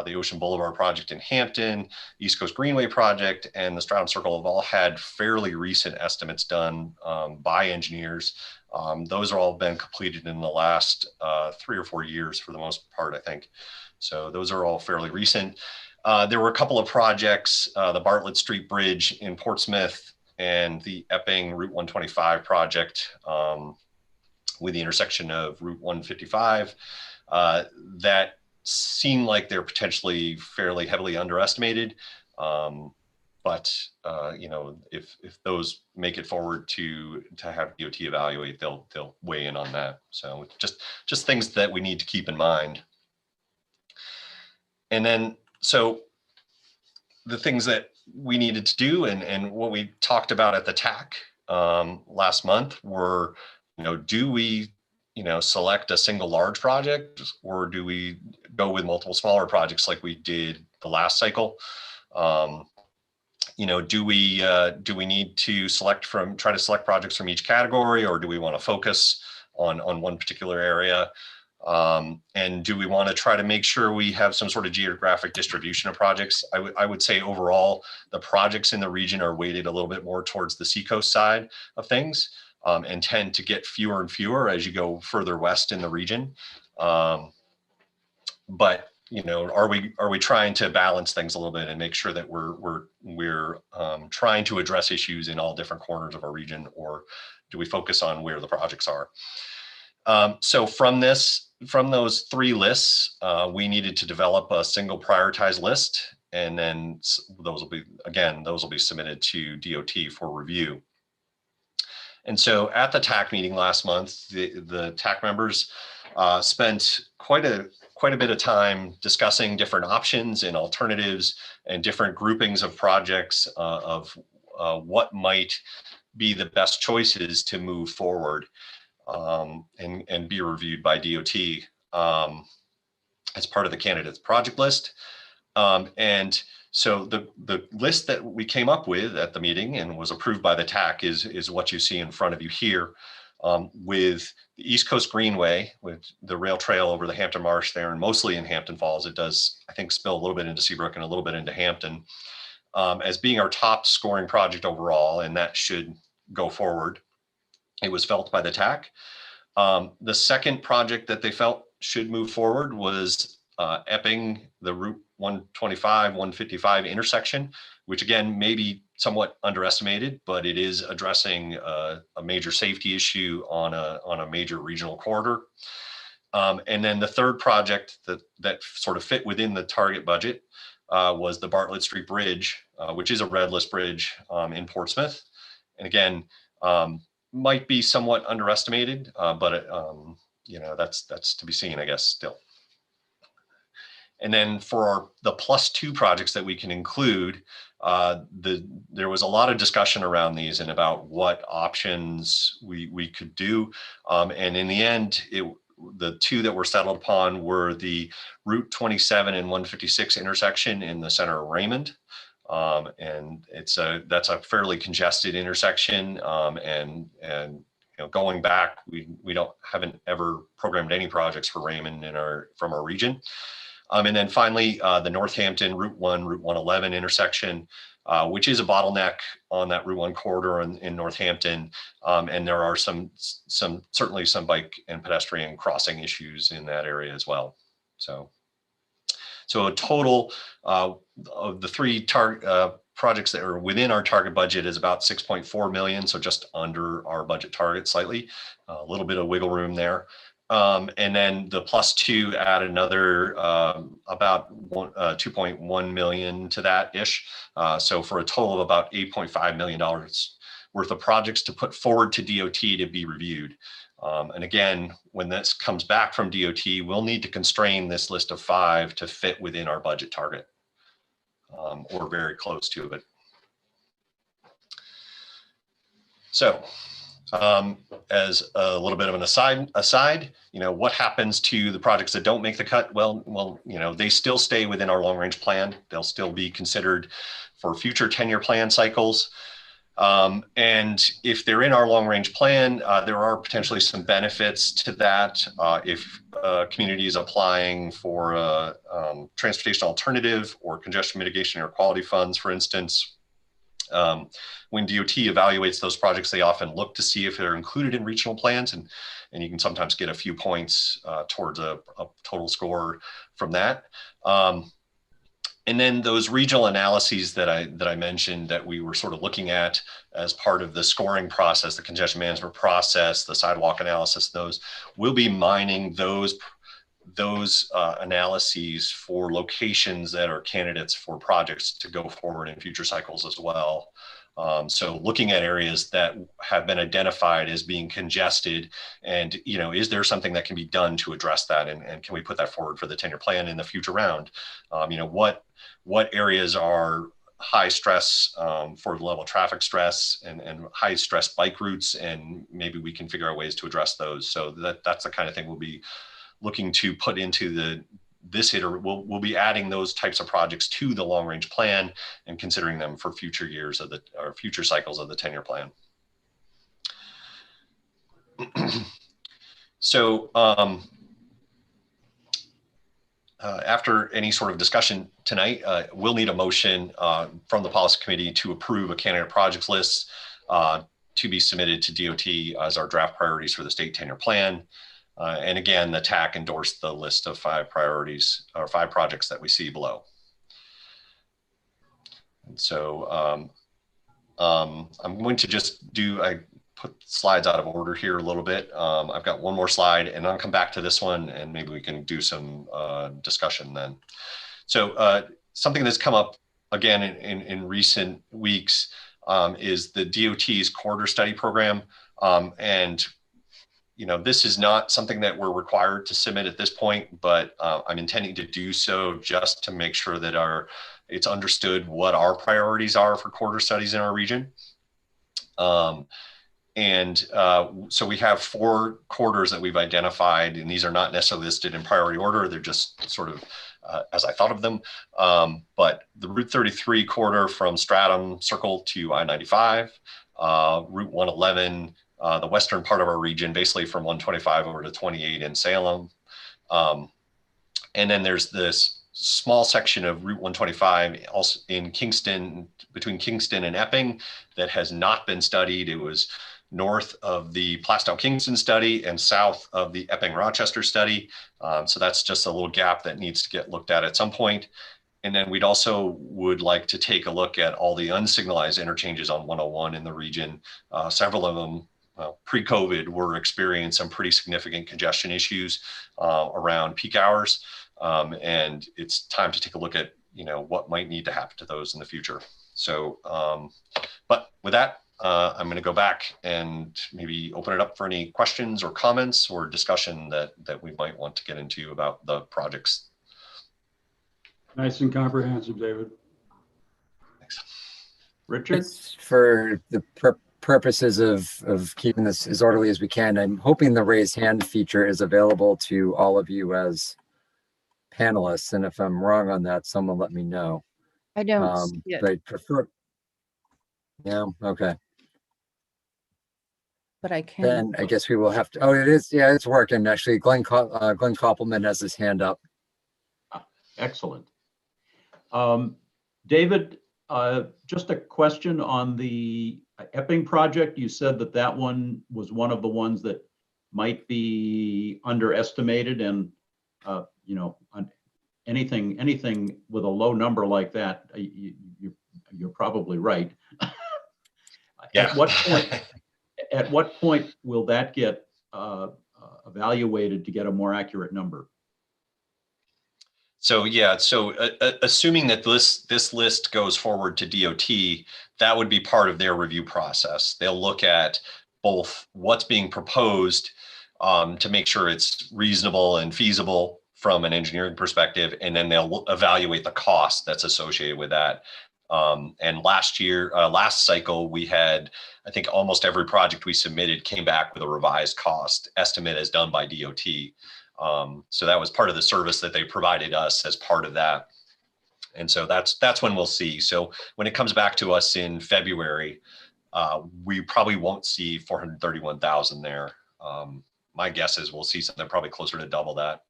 the Ocean Boulevard project in Hampton, East Coast Greenway project, and the Stroud Circle have all had fairly recent estimates done by engineers. Those are all been completed in the last 3 or 4 years for the most part, I think. So those are all fairly recent. There were a couple of projects, the Bartlett Street Bridge in Portsmouth and the Epping Route 125 project with the intersection of Route 155 that seem like they're potentially fairly heavily underestimated. But if those make it forward to have DOT evaluate, they'll weigh in on that. So just things that we need to keep in mind. And then, so the things that we needed to do and what we talked about at the TAC last month were, do we select a single large project, or do we go with multiple smaller projects like we did the last cycle? Do we need to try to select projects from each category, or do we want to focus on one particular area? And do we want to try to make sure we have some sort of geographic distribution of projects? I would say overall, the projects in the region are weighted a little bit more towards the seacoast side of things, and tend to get fewer and fewer as you go further west in the region. But are we trying to balance things a little bit and make sure that we're trying to address issues in all different corners of our region, or do we focus on where the projects are? So from those three lists, we needed to develop a single prioritized list, and then those will be submitted to DOT for review. And so at the TAC meeting last month, the TAC members spent quite a bit of time discussing different options and alternatives and different groupings of projects of what might be the best choices to move forward, and be reviewed by DOT as part of the candidates project list. And so the list that we came up with at the meeting and was approved by the TAC is what you see in front of you here, with the East Coast Greenway, with the rail trail over the Hampton Marsh there, and mostly in Hampton Falls. It does, I think, spill a little bit into Seabrook and a little bit into Hampton, as being our top scoring project overall, and that should go forward. It was felt by the TAC. The second project that they felt should move forward was Epping, the Route 125, 155 intersection, which again may be somewhat underestimated, but it is addressing a major safety issue on a major regional corridor. And then the third project that sort of fit within the target budget was the Bartlett Street Bridge, which is a red list bridge in Portsmouth. And again, might be somewhat underestimated, but that's to be seen, I guess, still. And then for the +2 projects that we can include, there was a lot of discussion around these and about what options we could do. And in the end, the two that were settled upon were the Route 27 and 156 intersection in the center of Raymond. And that's a fairly congested intersection. And going back, we haven't ever programmed any projects for Raymond from our region. And then finally, the Northampton Route 1, Route 111 intersection, which is a bottleneck on that Route 1 corridor in Northampton. And there are certainly some bike and pedestrian crossing issues in that area as well. So a total of the three projects that are within our target budget is about 6.4 million. So just under our budget target slightly, a little bit of wiggle room there. And then the +2 add another about 2.1 million to that ish. So for a total of about $8.5 million worth of projects to put forward to DOT to be reviewed. And again, when this comes back from DOT, we'll need to constrain this list of 5 to fit within our budget target, or very close to it. So as a little bit of an aside, what happens to the projects that don't make the cut? Well, they still stay within our long range plan. They'll still be considered for future 10-year plan cycles. And if they're in our long range plan, there are potentially some benefits to that. If a community is applying for a transportation alternative or congestion mitigation air quality funds, for instance, when DOT evaluates those projects, they often look to see if they're included in regional plans, and you can sometimes get a few points towards a total score from that. And then those regional analyses that I mentioned that we were sort of looking at as part of the scoring process, the congestion management process, the sidewalk analysis, we'll be mining those analyses for locations that are candidates for projects to go forward in future cycles as well. So looking at areas that have been identified as being congested, and is there something that can be done to address that, and can we put that forward for the 10-year plan in the future round? What areas are high stress for level traffic stress and high stress bike routes, and maybe we can figure out ways to address those. So that's the kind of thing we'll be looking to put into we'll be adding those types of projects to the long range plan and considering them for future years of or future cycles of the 10-year plan. So after any sort of discussion tonight, we'll need a motion from the policy committee to approve a candidate projects list to be submitted to DOT as our draft priorities for the state 10-year plan. And again, the TAC endorsed the list of 5 priorities or 5 projects that we see below. And so I'm going to just I put slides out of order here a little bit. I've got one more slide and I'll come back to this one and maybe we can do some discussion then. So something that's come up again in recent weeks is the DOT's corridor study program. And this is not something that we're required to submit at this point, but I'm intending to do so just to make sure that it's understood what our priorities are for corridor studies in our region. So we have 4 corridors that we've identified, and these are not necessarily listed in priority order. They're just sort of as I thought of them. But the Route 33 corridor from Stratham Circle to I-95, Route 111, the western part of our region, basically from 125 over to 28 in Salem. And then there's this small section of Route 125 also in Kingston, between Kingston and Epping, that has not been studied. It was north of the Plastow Kingston study and south of the Epping Rochester study. So that's just a little gap that needs to get looked at some point. And then we'd also would like to take a look at all the unsignalized interchanges on 101 in the region. Several of them pre-COVID were experiencing some pretty significant congestion issues around peak hours. And it's time to take a look at, what might need to happen to those in the future. So, but with that, I'm going to go back and maybe open it up for any questions or comments or discussion that we might want to get into about the projects. Nice and comprehensive, David. Thanks. Richard? Just for the purposes of keeping this as orderly as we can, I'm hoping the raise hand feature is available to all of you as panelists. And if I'm wrong on that, someone let me know. I don't see it. But I prefer. Yeah, okay. But I can. Then I guess we will have to, oh, it is, yeah, it's working. Actually, Glenn Koppelman has his hand up. Excellent. David, just a question on the Epping project. You said that one was one of the ones that might be underestimated, and anything with a low number like that, you're probably right. Yeah. At what point will that get evaluated to get a more accurate number? So yeah, assuming that this list goes forward to DOT, that would be part of their review process. They'll look at both what's being proposed to make sure it's reasonable and feasible from an engineering perspective, and then they'll evaluate the cost that's associated with that. And last cycle, we had, I think almost every project we submitted came back with a revised cost estimate as done by DOT. So that was part of the service that they provided us as part of that. And so that's when we'll see. So when it comes back to us in February, we probably won't see 431,000 there. My guess is we'll see something probably closer to double that.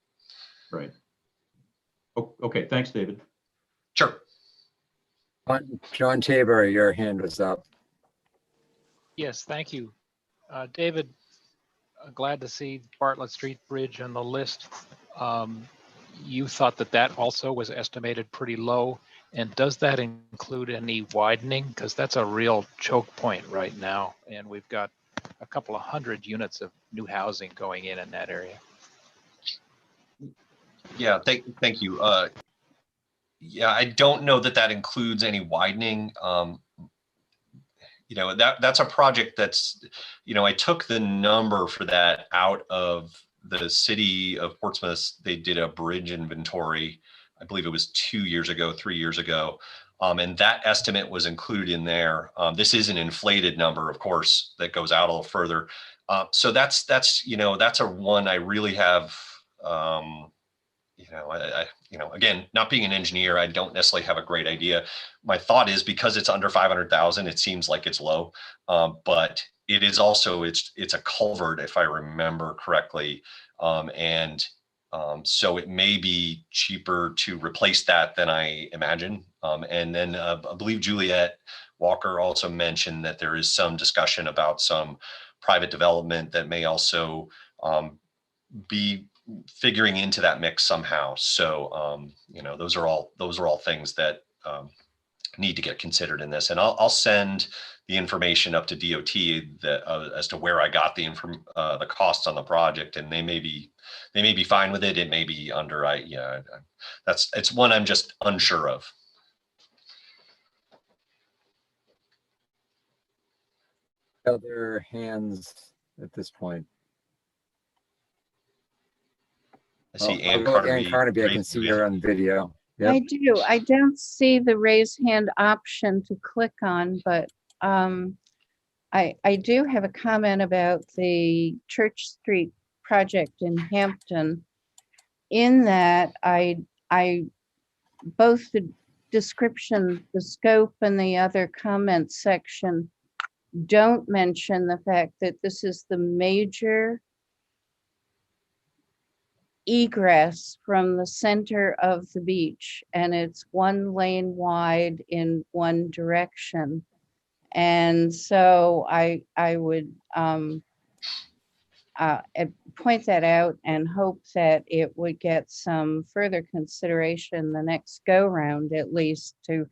Right. Okay, thanks, David. Sure. John Tabor, your hand was up. Yes, thank you. David, glad to see Bartlett Street Bridge on the list. You thought that also was estimated pretty low. And does that include any widening? Because that's a real choke point right now. And we've got a couple of 100 units of new housing going in that area. Yeah, thank you. Yeah, I don't know that includes any widening. That's a project that's, I took the number for that out of the city of Portsmouth. They did a bridge inventory. I believe it was 2 years ago, 3 years ago. And that estimate was included in there. This is an inflated number, of course, that goes out a little further. So that's a one I really have. Again, not being an engineer, I don't necessarily have a great idea. My thought is because it's under 500,000, it seems like it's low, but it is also it's a culvert, if I remember correctly, so it may be cheaper to replace that than I imagine. And then I believe Juliet Walker also mentioned that there is some discussion about some private development that may also be figuring into that mix somehow. So, those are all things that need to get considered in this. And I'll send the information up to DOT as to where I got the costs on the project, and they may be fine with it. It may be under. It's one I'm just unsure of. Other hands at this point? I see Ann Carnaby. Carnaby, I can see her on video. Yep. I do. I don't see the raise hand option to click on, but I do have a comment about the Church Street project in Hampton. In that, both the description, the scope, and the other comment section don't mention the fact that this is the major egress from the center of the beach, and it's 1 lane wide in one direction. And so I would point that out and hope that it would get some further consideration the next go round, at least, to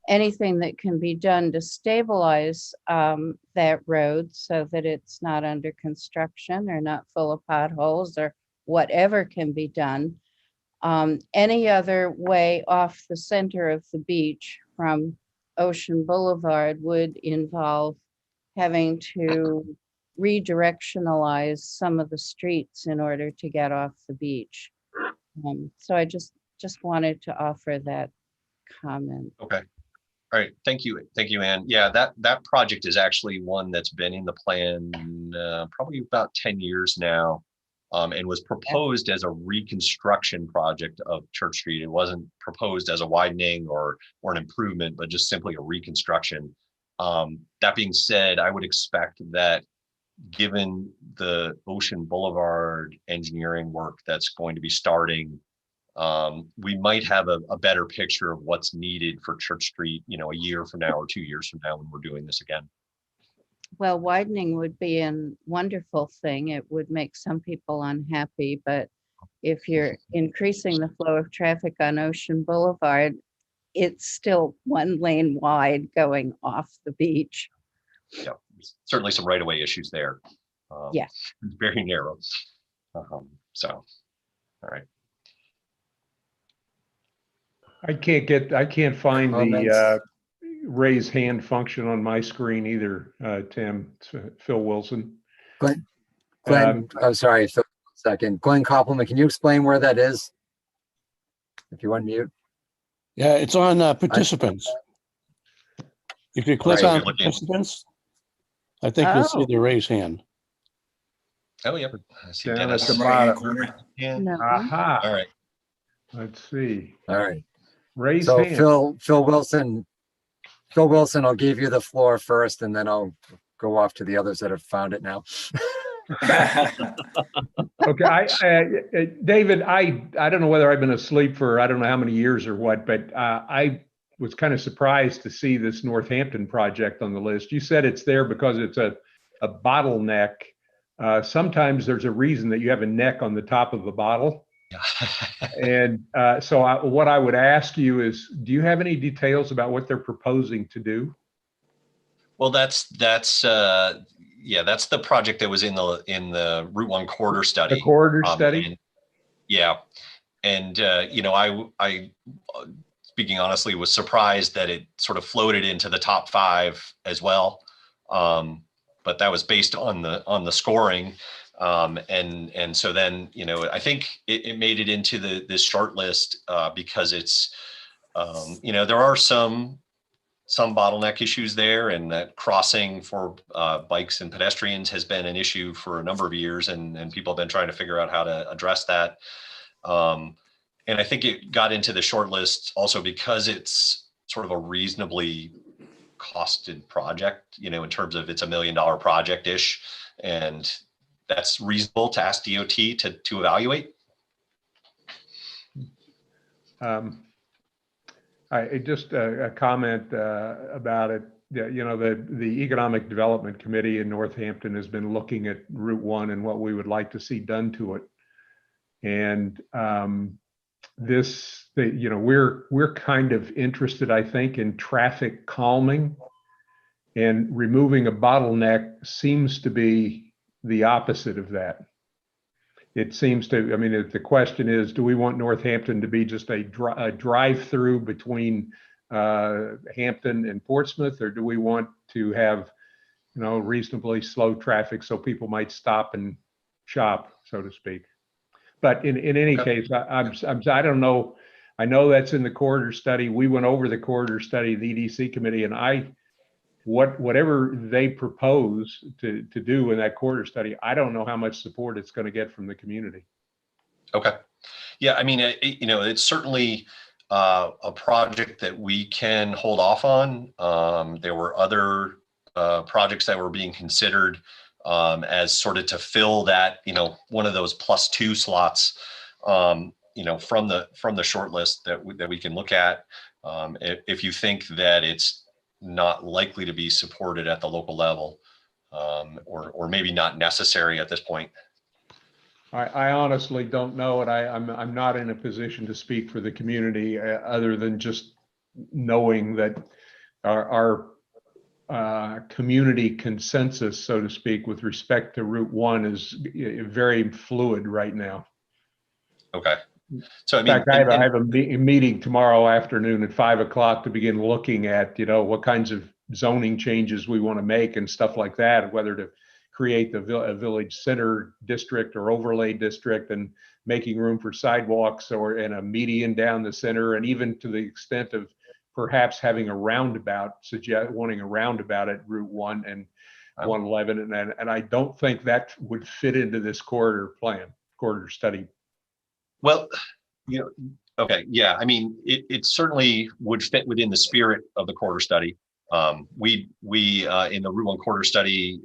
anything that can be done to stabilize that road so that it's not under construction or not full of potholes or whatever can be done. Any other way off the center of the beach from Ocean Boulevard would involve having to redirectionalize some of the streets in order to get off the beach. So I just wanted to offer that comment. Okay. All right. Thank you. Thank you, Ann. Yeah, that project is actually one that's been in the plan probably about 10 years now, and was proposed as a reconstruction project of Church Street. It wasn't proposed as a widening or an improvement, but just simply a reconstruction. That being said, I would expect that given the Ocean Boulevard engineering work that's going to be starting, we might have a better picture of what's needed for Church Street, a year from now or 2 years from now when we're doing this again. Well, widening would be a wonderful thing. It would make some people unhappy, but if you're increasing the flow of traffic on Ocean Boulevard, it's still 1 lane wide going off the beach. Yeah, certainly some right-of-way issues there. Yeah. Very narrow. So, all right. I can't find the raise hand function on my screen either, Tim. It's Phil Wilson. Glenn, I'm sorry, Phil, 1 second. Glenn Koppelman, can you explain where that is? If you unmute. Yeah, it's on participants. If you click on participants, I think you'll see the raise hand. Oh, yeah. I see Down Dennis. at the bottom. No. Aha. All right. Let's see. All right. Raise So hand. Phil Wilson, I'll give you the floor first, and then I'll go off to the others that have found it now. Okay, David, I don't know whether I've been asleep for I don't know how many years or what, but I was kind of surprised to see this Northampton project on the list. You said it's there because it's a bottleneck. Sometimes there's a reason that you have a neck on the top of a bottle. And so what I would ask you is, do you have any details about what they're proposing to do? Well, that's the project that was in the Route 1 corridor study. The corridor study? And I speaking honestly, was surprised that it sort of floated into the top 5 as well. But that was based on the scoring. And so then, I think it made it into this short list because it's There are some bottleneck issues there, and that crossing for bikes and pedestrians has been an issue for a number of years, and people have been trying to figure out how to address that. And I think it got into the short list also because it's sort of a reasonably costed project, in terms of it's $1 million project-ish, and that's reasonable to ask DOT to evaluate. I just a comment about it. The Economic Development Committee in Northampton has been looking at Route 1 and what we would like to see done to it. And we're kind of interested, I think, in traffic calming, and removing a bottleneck seems to be the opposite of that. It seems to, if the question is, do we want Northampton to be just a drive-through between Hampton and Portsmouth, or do we want to have, reasonably slow traffic so people might stop and shop, so to speak? But in any case, I don't know. I know that's in the corridor study. We went over the corridor study, the EDC committee, and whatever they propose to do in that corridor study, I don't know how much support it's going to get from the community. Okay. Yeah, it's certainly a project that we can hold off on. There were other projects that were being considered as sort of to fill that, one of those +2 slots, from the short list that we can look at. If you think that it's not likely to be supported at the local level, or maybe not necessary at this point. I honestly don't know, and I'm not in a position to speak for the community other than just knowing that our community consensus, so to speak, with respect to Route 1 is very fluid right now. Okay. So in fact, I have a meeting tomorrow afternoon at 5 o'clock to begin looking at, what kinds of zoning changes we want to make and stuff like that, whether to create a village center district or overlay district, and making room for sidewalks and a median down the center, and even to the extent of perhaps having a roundabout, wanting a roundabout at Route 1 and 111. And I don't think that would fit into this corridor study. Well, okay, yeah. It certainly would fit within the spirit of the corridor study. We in the Route 1 corridor study,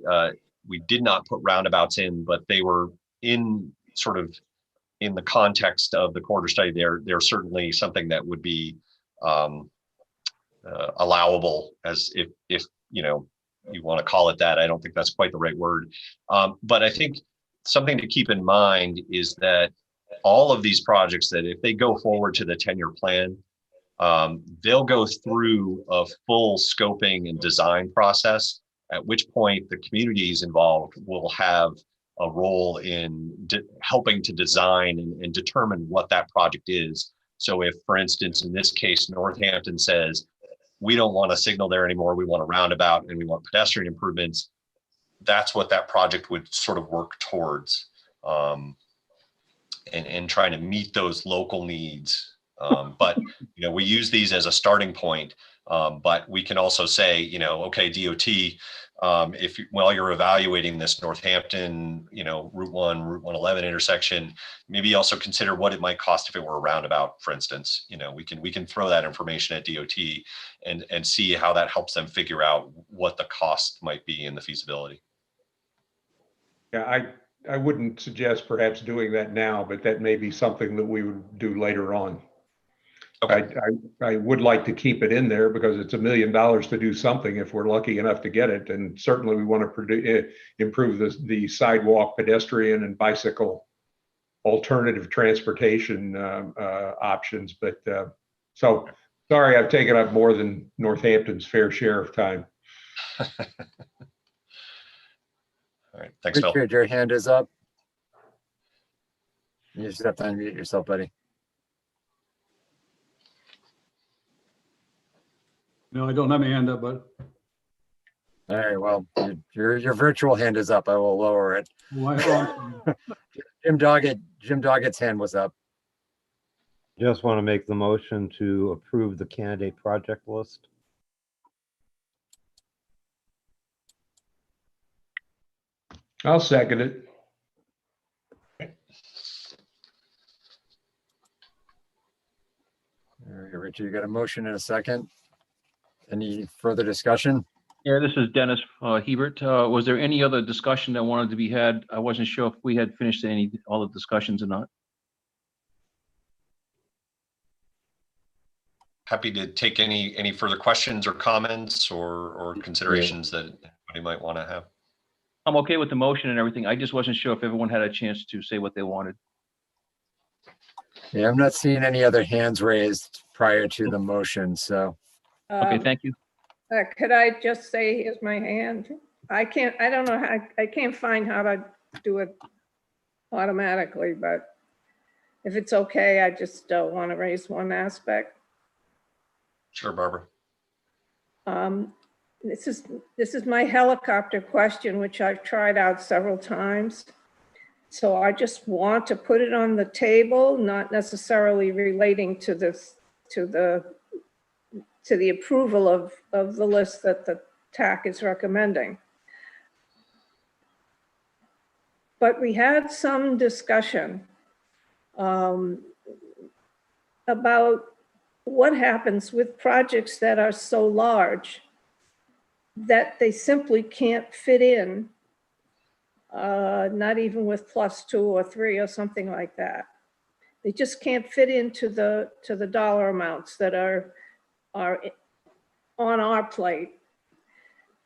we did not put roundabouts in, but they were in the context of the corridor study. They're certainly something that would be allowable, as if you want to call it that. I don't think that's quite the right word. But I think something to keep in mind is that all of these projects, that if they go forward to the 10-year plan, they'll go through a full scoping and design process, at which point the communities involved will have a role in helping to design and determine what that project is. So if, for instance, in this case, Northampton says, we don't want a signal there anymore, we want a roundabout and we want pedestrian improvements, that's what that project would sort of work towards, and trying to meet those local needs. But we use these as a starting point, but we can also say, okay, DOT, while you're evaluating this Northampton, Route 1, Route 111 intersection, maybe also consider what it might cost if it were a roundabout, for instance. We can throw that information at DOT and see how that helps them figure out what the cost might be in the feasibility. Yeah, I wouldn't suggest perhaps doing that now, but that may be something that we would do later on. Okay. I would like to keep it in there because it's $1 million to do something if we're lucky enough to get it. And certainly we want to improve the sidewalk, pedestrian, and bicycle alternative transportation options. But so sorry, I've taken up more than Northampton's fair share of time. All right, thanks, Phil. Richard, your hand is up. You just have to unmute yourself, buddy. No, I don't have my hand up, but. All right, well, your virtual hand is up. I will lower it. Jim Doggett's hand was up. Just want to make the motion to approve the candidate project list. I'll second it. All right, Richard, you got a motion and a second. Any further discussion? Yeah, this is Dennis Hebert. Was there any other discussion that wanted to be had? I wasn't sure if we had finished all the discussions or not. Happy to take any further questions or comments or considerations that anybody might want to have. I'm okay with the motion and everything. I just wasn't sure if everyone had a chance to say what they wanted. Yeah, I'm not seeing any other hands raised prior to the motion, so. Okay, thank you. Could I just say, here's my hand? I don't know how, I can't find how to do it automatically, but if it's okay, I just want to raise one aspect. Sure, Barbara. This is my helicopter question, which I've tried out several times. So I just want to put it on the table, not necessarily relating to this, to the approval of the list that the TAC is recommending. But we had some discussion about what happens with projects that are so large that they simply can't fit in, not even with +2 or 3 or something like that. They just can't fit into the dollar amounts that are on our plate.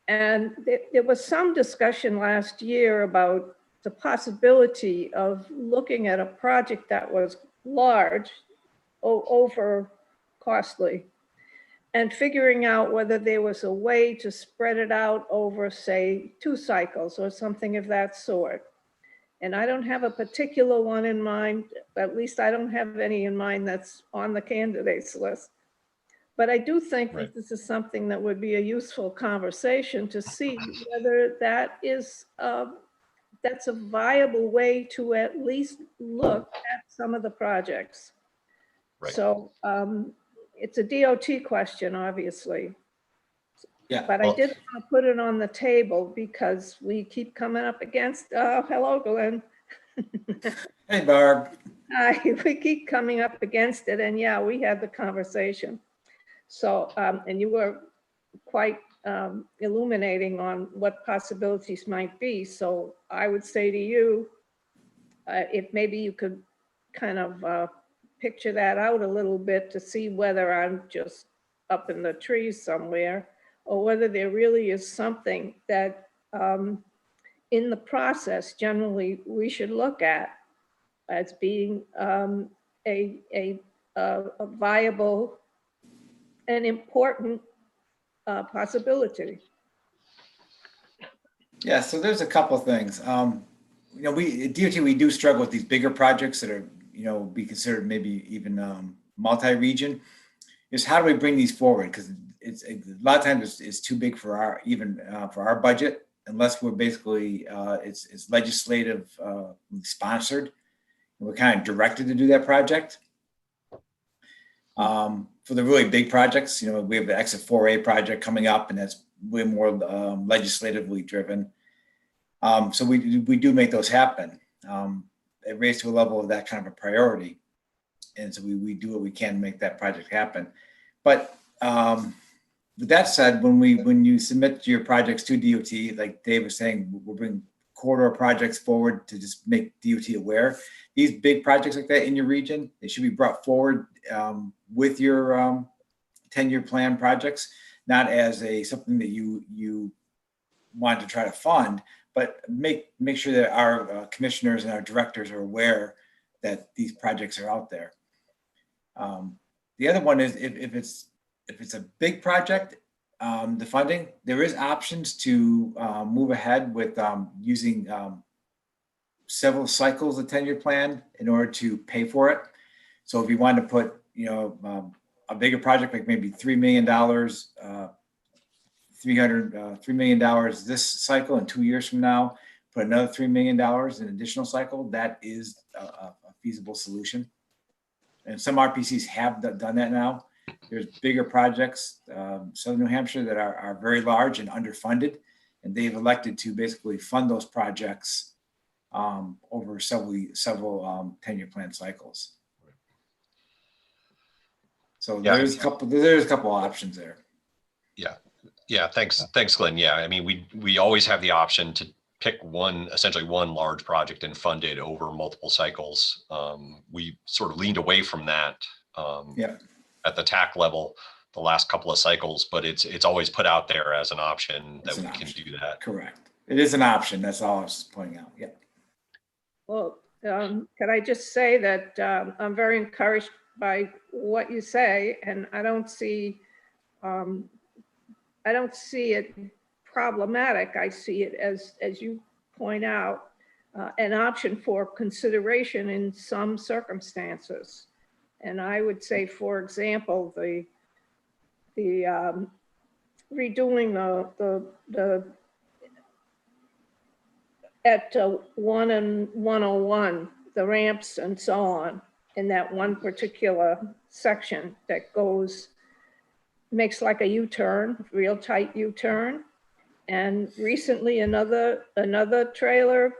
And there was some discussion last year about the possibility of looking at a project that was large, over costly, and figuring out whether there was a way to spread it out over, say, 2 cycles or something of that sort. And I don't have a particular one in mind, at least I don't have any in mind that's on the candidates list. But I do think that this is something that would be a useful conversation to see whether that is, that's a viable way to at least look at some of the projects. Right. So it's a DOT question, obviously. Yeah. But I did want to put it on the table because we keep coming up against, hello, Glenn. Hey, Barb. Hi, we keep coming up against it, and yeah, we had the conversation. So, and you were quite illuminating on what possibilities might be. So I would say to you, if maybe you could kind of picture that out a little bit to see whether I'm just up in the trees somewhere, or whether there really is something that in the process, generally, we should look at as being a viable and important possibility. Yeah, so there's a couple of things. You know, we at DOT, we do struggle with these bigger projects that are, you know, be considered maybe even multi-region. Is how do we bring these forward? Because it's a lot of times it's too big for our for our budget, unless we're basically it's legislative sponsored. We're kind of directed to do that project. For the really big projects, you know, we have the Exit 4A project coming up, and that's way more legislatively driven. So we do make those happen. It raised to a level of that kind of a priority. And so we do what we can to make that project happen. But with that said, when you submit your projects to DOT, like Dave was saying, we'll bring corridor projects forward to just make DOT aware. These big projects like that in your region, they should be brought forward with your 10-year plan projects, not as something that you want to try to fund, but make sure that our commissioners and our directors are aware that these projects are out there. The other one is if it's a big project, the funding, there is options to move ahead with using several cycles of 10-year plan in order to pay for it. So if you wanted to put, you know, a bigger project like maybe $3 million, $3 million this cycle, and 2 years from now, put another $3 million in additional cycle, that is a feasible solution. and some RPCs have done that now. There's bigger projects, Southern New Hampshire, that are very large and underfunded, and they've elected to basically fund those projects over several 10-year plan cycles. So there's a couple options there. Yeah. Thanks, Glenn. Yeah, I mean, we always have the option to pick essentially one large project and fund it over multiple cycles. We sort of leaned away from that at the TAC level the last couple of cycles, but it's always put out there as an option that we can do that. Correct. It is an option. That's all I was pointing out. Yeah. Well, can I just say that I'm very encouraged by what you say, and I don't see it problematic. I see it as you point out, an option for consideration in some circumstances. And I would say, for example, the redoing the at 1 and 101, the ramps and so on, in that one particular section that makes like a U-turn, real tight U-turn. And recently another trailer,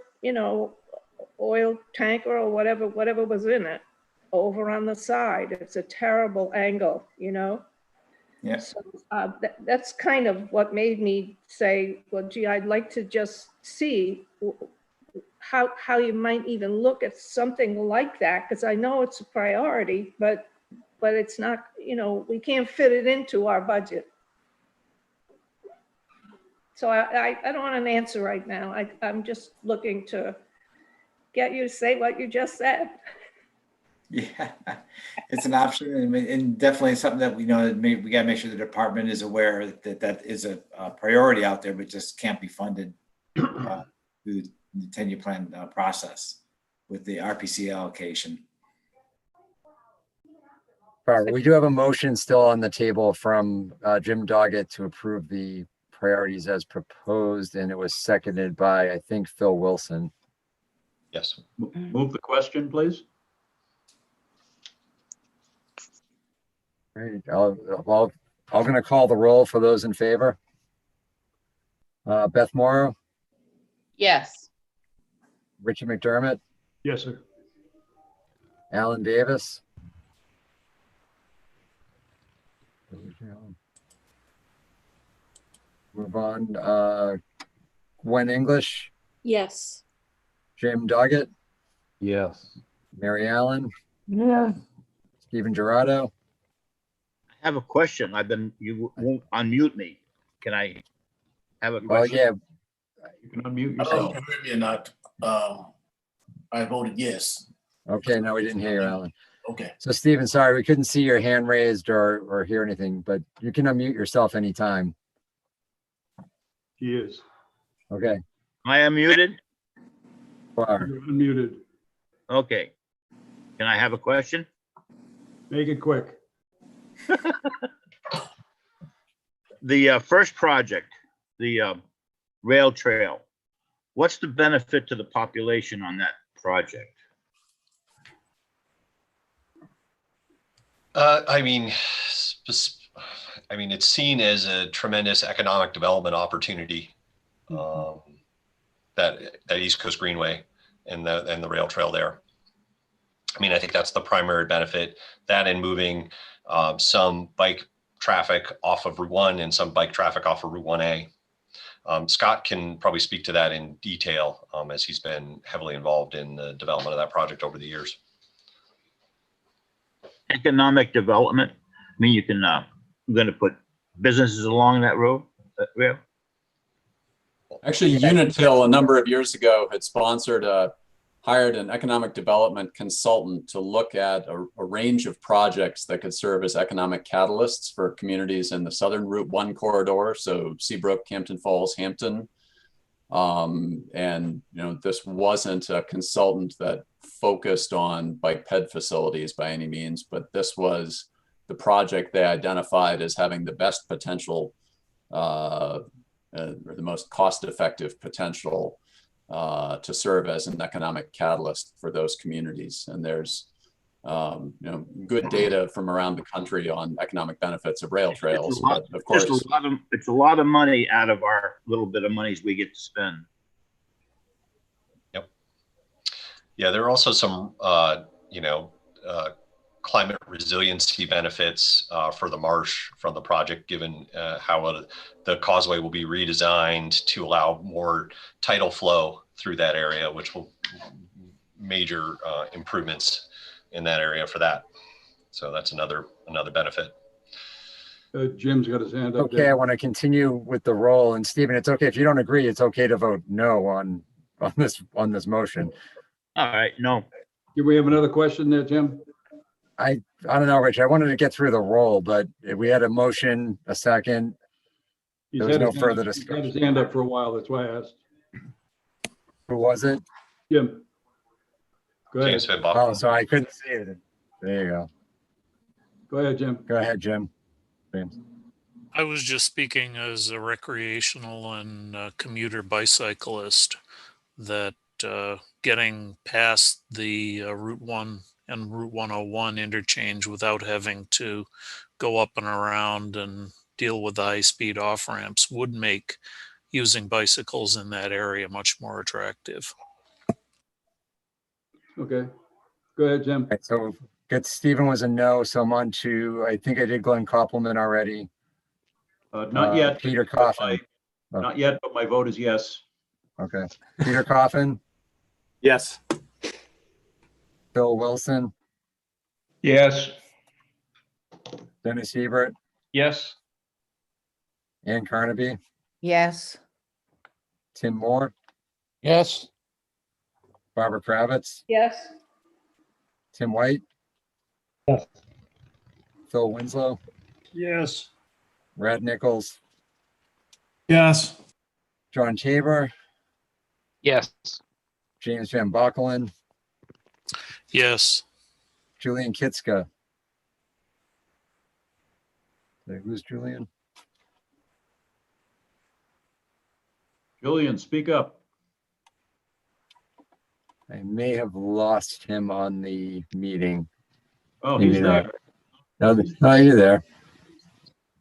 oil tanker or whatever was in it, over on the side. It's a terrible angle, Yeah. So that's kind of what made me say, well, gee, I'd like to just see how you might even look at something like that, because I know it's a priority, but it's not, we can't fit it into our budget. So I don't want an answer right now. I'm just looking to get you to say what you just said. Yeah, it's an option, and definitely something that we know that we got to make sure the department is aware that is a priority out there, but just can't be funded through the 10-year plan process with the RPC allocation. All right, we do have a motion still on the table from Jim Doggett to approve the priorities as proposed, and it was seconded by, I think, Phil Wilson. Yes. Move the question, please. Right. I'm going to call the roll for those in favor. Beth Morrow, Yes. Richard McDermott, Yes, sir. Alan Davis. Move on. Gwen English, Yes. Jim Doggett, Yes. Mary Allen, Yes. Stephen Gerardo. I have a question. You won't unmute me. Can I have a Oh, question? yeah. You can unmute I don't know yourself. if you heard me or not. I voted yes. Okay, no, we didn't hear you, Alan. Okay. So Stephen, sorry, we couldn't see your hand raised or hear anything, but you can unmute yourself anytime. He is. Okay. Am I unmuted? Far. You're unmuted. Okay. Can I have a question? Make it quick. The first project, the rail trail, what's the benefit to the population on that project? I mean, it's seen as a tremendous economic development opportunity. That East Coast Greenway and the rail trail there. I mean, I think that's the primary benefit. That and moving some bike traffic off of Route 1 and some bike traffic off of Route 1A. Scott can probably speak to that in detail as he's been heavily involved in the development of that project over the years. Economic development. I mean, you're going to put businesses along that road, rail? Actually, Unitil a number of years ago had hired an economic development consultant to look at a range of projects that could serve as economic catalysts for communities in the southern Route 1 corridor, so Seabrook, Hampton Falls, Hampton. And this wasn't a consultant that focused on bike ped facilities by any means, but this was the project they identified as having the best potential or the most cost-effective potential to serve as an economic catalyst for those communities. And there's good data from around the country on economic benefits of rail trails. But of course, it's a lot of money out of our little bit of monies we get to spend. Yep. Yeah, there are also some, climate resiliency benefits for the marsh from the project, given how the causeway will be redesigned to allow more tidal flow through that area, which will major improvements in that area for that. So that's another benefit. Jim's got his hand up. Okay, I want to continue with the roll. And Stephen, it's okay if you don't agree. It's okay to vote no on this motion. All right, no. Do we have another question there, Jim? I don't know, Rich. I wanted to get through the roll, but we had a motion, a second. There was no further discussion. He's had his hand up for a while. That's why I asked. Who was it? Jim. Go ahead. James Oh, so I couldn't see it. There you go. Go ahead, Jim. Go ahead, Jim. James. I was just speaking as a recreational and commuter bicyclist that getting past the Route 1 and Route 101 interchange without having to go up and around and deal with the high-speed off-ramps would make using bicycles in that area much more attractive. Okay. Go ahead, Jim. Right, so good. Stephen was a no, so I'm on to, I think I did Glenn Koppelman already. Not yet. Peter Coffin. Not yet, but my vote is yes. Okay. Peter Coffin. Yes. Bill Wilson. Yes. Dennis Hebert. Yes. Ann Carnaby. Yes. Tim Moore. Yes. Barbara Kravitz. Yes. Tim White. Yes. Phil Winslow. Yes. Brad Nichols. Yes. John Tabor. Yes. James Van Bockelen. Yes. Julian Kitska. Who's Julian? Julian, speak up. I may have lost him on the meeting. Oh, Maybe he's not. there. No, you're there.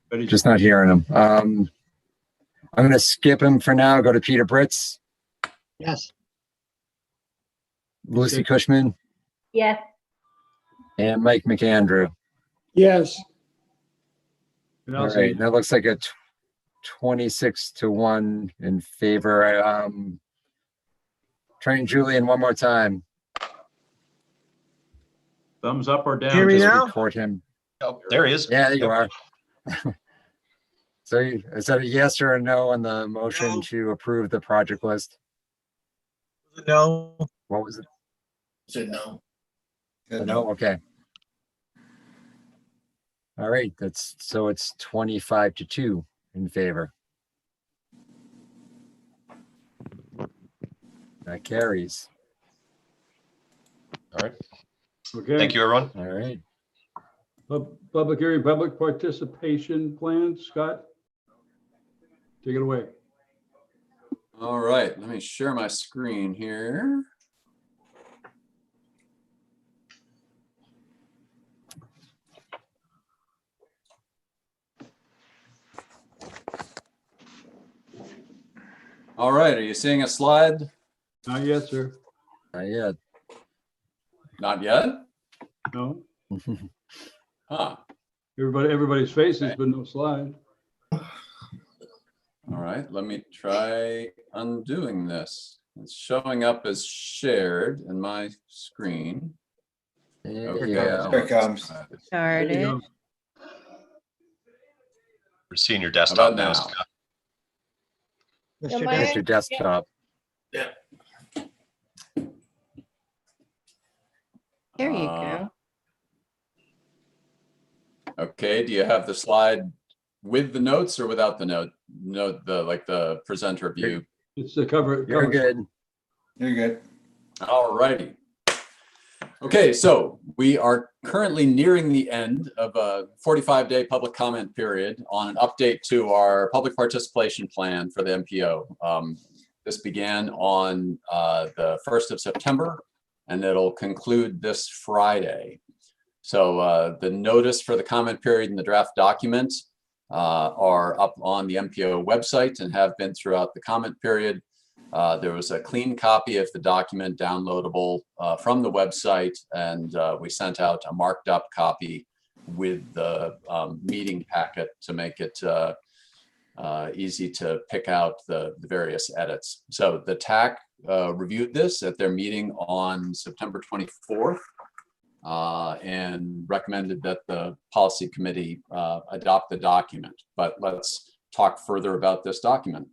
But he's Just not hearing him. I'm going to skip him for now. Go to Peter Britz. Yes. Lucy Cushman. Yes. And Mike McAndrew. Yes. All right. That looks like a 26-1 in favor. Trying Julian one more time. Thumbs up or down? Hear me Just now? record him. Oh, there he is. Yeah, there you are. So is that a yes or a no on the motion to approve the project list? No. What was it? Said no. A no? Okay. All right. It's 25-2 in favor. That carries. All right. Okay. Thank you, everyone. All right. Public hearing, public participation plan. Scott, take it away. all right, let me share my screen here. All right, are you seeing a slide? Not yet, sir. Not yet. Not yet? No. Huh. Everybody's faces, but no slide. All right, let me try undoing this. It's showing up as shared in my screen. Okay. Here it comes. Started. We're seeing your How desktop about now, now? Scott. Am I- That's your desktop. Yeah. There you go. Okay, do you have the slide with the notes or without the note? The presenter view. It's the cover. You're good. You're good. All righty. Okay, so we are currently nearing the end of a 45-day public comment period on an update to our public participation plan for the MPO. This began on the 1st of September, and it'll conclude this Friday. So the notice for the comment period and the draft document are up on the MPO website and have been throughout the comment period. There was a clean copy of the document downloadable from the website, and we sent out a marked up copy with the meeting packet to make it easy to pick out the various edits. So the TAC reviewed this at their meeting on September 24th and recommended that the policy committee adopt the document. But let's talk further about this document.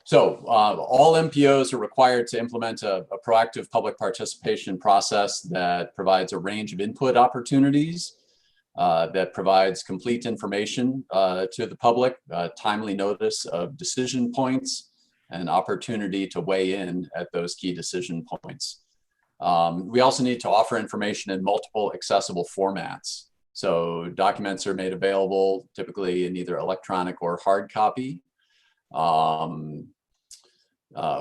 So all MPOs are required to implement a proactive public participation process that provides a range of input opportunities, that provides complete information to the public, timely notice of decision points, and opportunity to weigh in at those key decision points. We also need to offer information in multiple accessible formats. So documents are made available typically in either electronic or hard copy.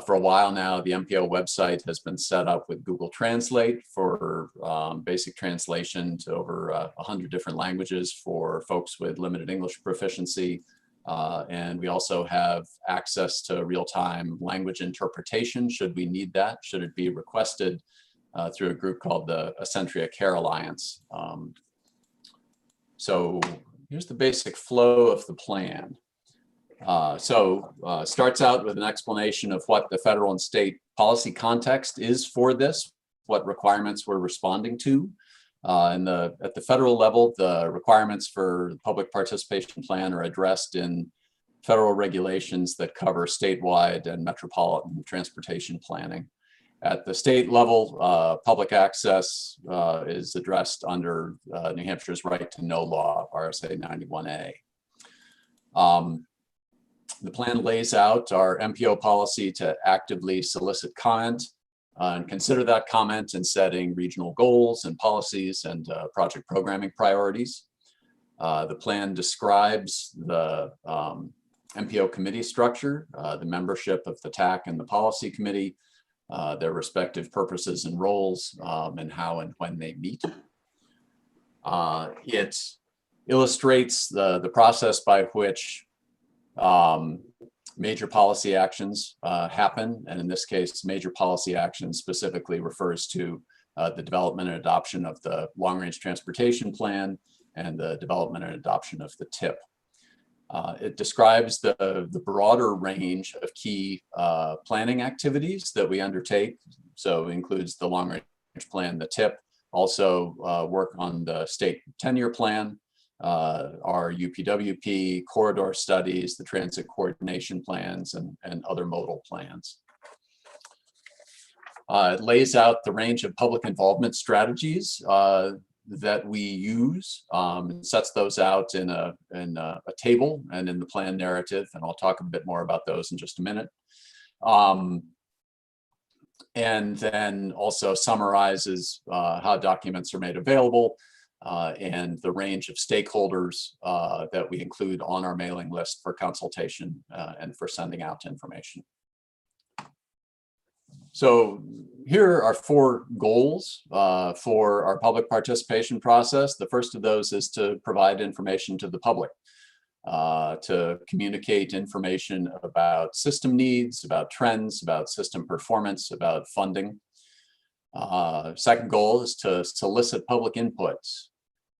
For a while now, the MPO website has been set up with Google Translate for basic translation to over 100 different languages for folks with limited English proficiency. And we also have access to real-time language interpretation should we need that, should it be requested through a group called the Accentria Care Alliance. So here's the basic flow of the plan. Starts out with an explanation of what the federal and state policy context is for this, what requirements we're responding to. At the federal level, the requirements for the public participation plan are addressed in federal regulations that cover statewide and metropolitan transportation planning. At the state level, public access is addressed under New Hampshire's Right to Know law, RSA 91A. The plan lays out our MPO policy to actively solicit comment and consider that comment in setting regional goals and policies and project programming priorities. The plan describes the MPO committee structure, the membership of the TAC and the policy committee, their respective purposes and roles, and how and when they meet. It illustrates the process by which major policy actions happen. And in this case, major policy action specifically refers to the development and adoption of the long-range transportation plan and the development and adoption of the TIP. It describes the broader range of key planning activities that we undertake. So it includes the long-range plan, the TIP, also work on the state 10-year plan, our UPWP, corridor studies, the transit coordination plans, and other modal plans. It lays out the range of public involvement strategies that we use, sets those out in a table and in the plan narrative, and I'll talk a bit more about those in just a minute. And then also summarizes how documents are made available, and the range of stakeholders that we include on our mailing list for consultation and for sending out information. So here are 4 goals for our public participation process. The first of those is to provide information to the public, to communicate information about system needs, about trends, about system performance, about funding. Second goal is to solicit public inputs.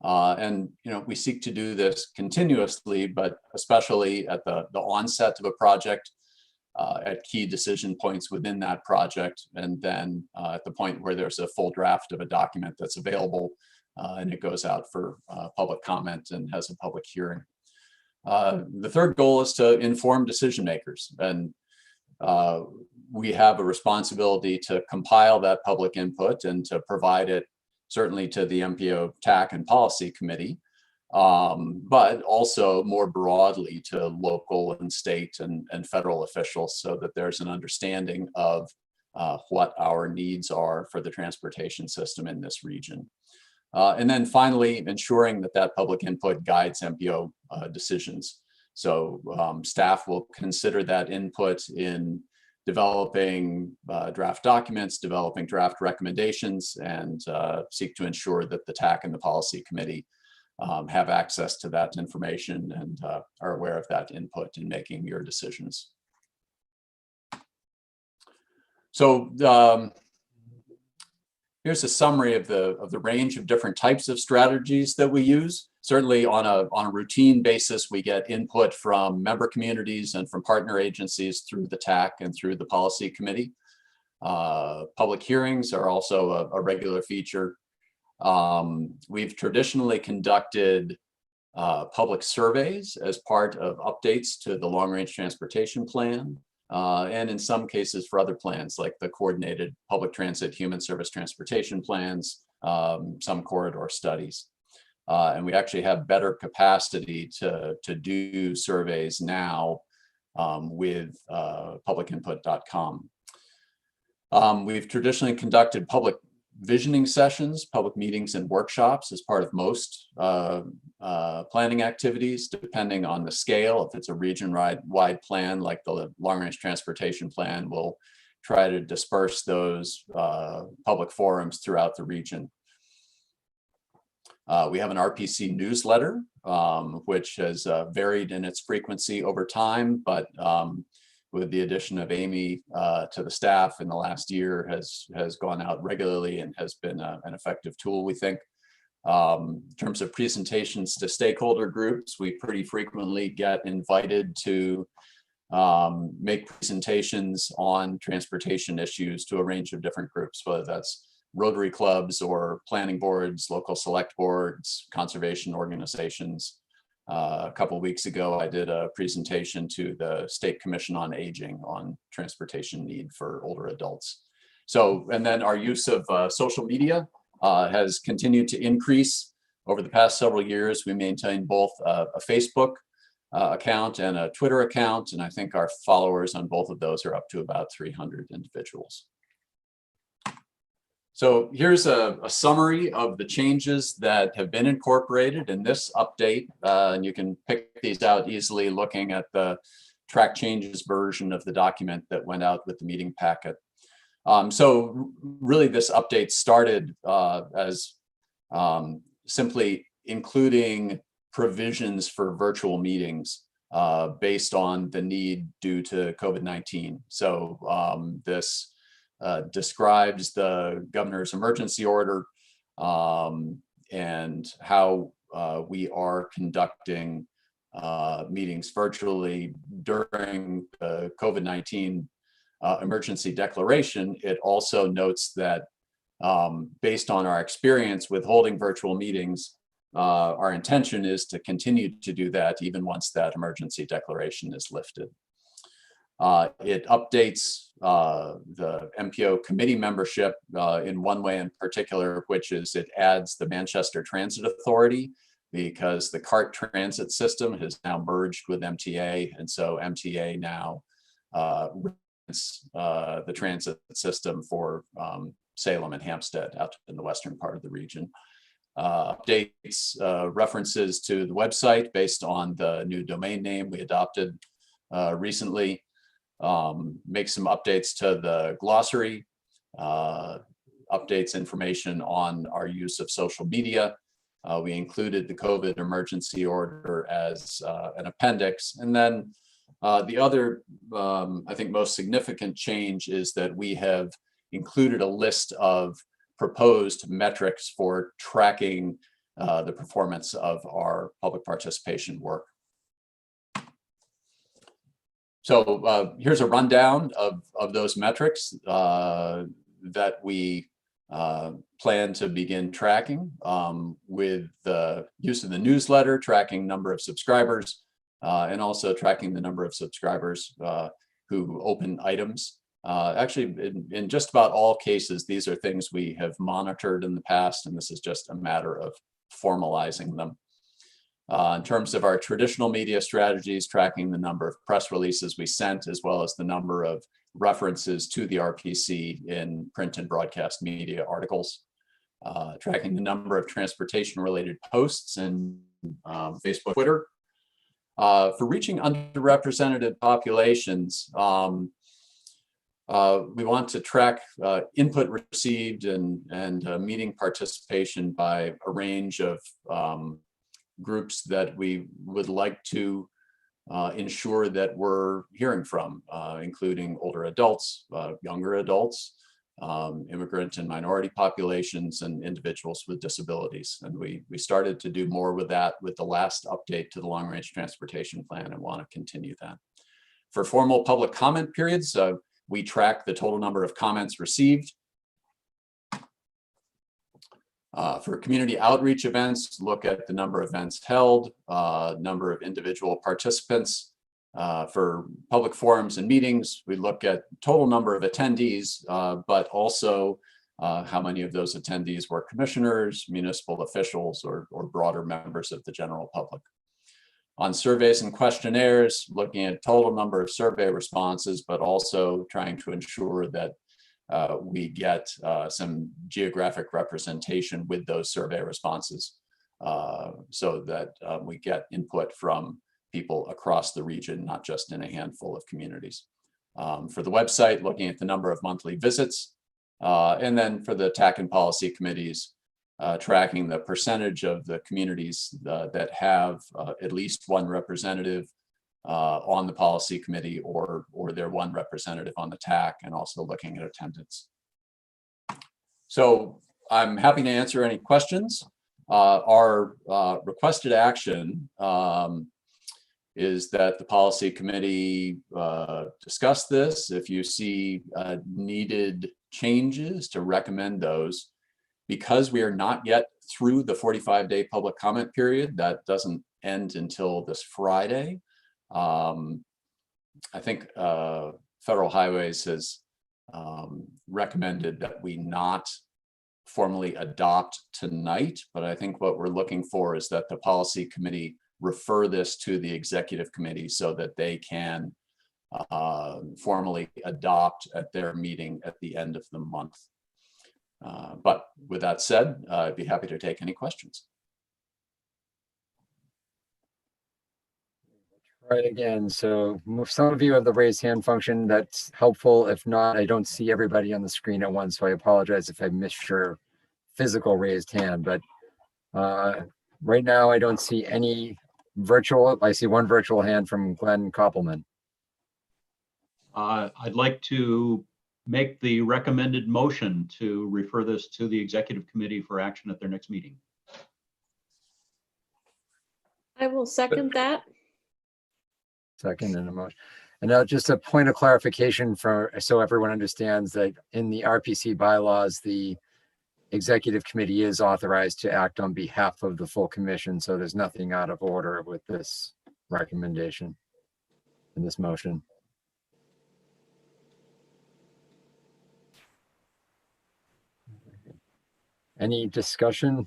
And we seek to do this continuously, but especially at the onset of a project, at key decision points within that project, and then at the point where there's a full draft of a document that's available and it goes out for public comment and has a public hearing. The third goal is to inform decision makers, and we have a responsibility to compile that public input and to provide it certainly to the MPO TAC and policy committee, but also more broadly to local and state and federal officials, so that there's an understanding of what our needs are for the transportation system in this region. And then finally, ensuring that that public input guides MPO decisions. So staff will consider that input in developing draft documents, developing draft recommendations, and seek to ensure that the TAC and the policy committee have access to that information and are aware of that input in making your decisions. So here's a summary of the range of different types of strategies that we use. Certainly on a routine basis, we get input from member communities and from partner agencies through the TAC and through the policy committee. Public hearings are also a regular feature. We've traditionally conducted public surveys as part of updates to the long-range transportation plan, and in some cases for other plans like the coordinated public transit human service transportation plans, some corridor studies. And we actually have better capacity to do surveys now with publicinput.com. We've traditionally conducted public visioning sessions, public meetings and workshops as part of most planning activities, depending on the scale. If it's a region-wide plan, like the long-range transportation plan, we'll try to disperse those public forums throughout the region. We have an RPC newsletter, which has varied in its frequency over time, but with the addition of Amy to the staff in the last year has gone out regularly and has been an effective tool, we think. In terms of presentations to stakeholder groups, we pretty frequently get invited to make presentations on transportation issues to a range of different groups, whether that's Rotary clubs or planning boards, local select boards, conservation organizations. A couple of weeks ago, I did a presentation to the State Commission on Aging on transportation need for older adults. So, and then our use of social media has continued to increase over the past several years. We maintain both a Facebook account and a Twitter account, and I think our followers on both of those are up to about 300 individuals. So here's a summary of the changes that have been incorporated in this update. And you can pick these out easily looking at the track changes version of the document that went out with the meeting packet. So really this update started as simply including provisions for virtual meetings based on the need due to COVID-19. So this describes the governor's emergency order and how we are conducting meetings virtually during the COVID-19 emergency declaration. It also notes that based on our experience with holding virtual meetings, our intention is to continue to do that even once that emergency declaration is lifted. It updates the MPO committee membership in one way in particular, which is it adds the Manchester Transit Authority because the CART transit system has now merged with MTA. And so MTA now runs the transit system for Salem and Hampstead out in the western part of the region. Updates references to the website based on the new domain name we adopted recently. Make some updates to the glossary, updates information on our use of social media. We included the COVID emergency order as an appendix. And then the other, I think, most significant change is that we have included a list of proposed metrics for tracking the performance of our public participation work. So here's a rundown of those metrics that we plan to begin tracking with the use of the newsletter, tracking number of subscribers, and also tracking the number of subscribers who open items. Actually, in just about all cases, these are things we have monitored in the past, and this is just a matter of formalizing them. In terms of our traditional media strategies, tracking the number of press releases we sent, as well as the number of references to the RPC in print and broadcast media articles, tracking the number of transportation-related posts in Facebook, Twitter. For reaching underrepresented populations, We want to track input received and meeting participation by a range of groups that we would like to ensure that we're hearing from, including older adults, younger adults, immigrant and minority populations, and individuals with disabilities. And we started to do more with that with the last update to the long range transportation plan and want to continue that. For formal public comment periods, we track the total number of comments received. For community outreach events, look at the number of events held, number of individual participants. For public forums and meetings, we look at total number of attendees, but also how many of those attendees were commissioners, municipal officials, or broader members of the general public. On surveys and questionnaires, looking at total number of survey responses, but also trying to ensure that we get some geographic representation with those survey responses so that we get input from people across the region, not just in a handful of communities. For the website, looking at the number of monthly visits, and then for the TAC and policy committees, tracking the percentage of the communities that have at least one representative on the policy committee or their one representative on the TAC, and also looking at attendance. So I'm happy to answer any questions. Our requested action is that the policy committee discuss this. If you see needed changes, to recommend those. Because we are not yet through the 45-day public comment period, that doesn't end until this Friday. I think Federal Highways has recommended that we not formally adopt tonight, but I think what we're looking for is that the policy committee refer this to the executive committee so that they can formally adopt at their meeting at the end of the month. But with that said, I'd be happy to take any questions. Right again. So some of you have the raise hand function. That's helpful. If not, I don't see everybody on the screen at once. So I apologize if I missed your physical raised hand. But right now, I don't see any virtual. I see one virtual hand from Glenn Koppelman. I'd like to make the recommended motion to refer this to the executive committee for action at their next meeting. I will second that. Second and a motion. And now just a point of clarification for so everyone understands that in the RPC bylaws, the executive committee is authorized to act on behalf of the full commission. So there's nothing out of order with this recommendation in this motion. Any discussion?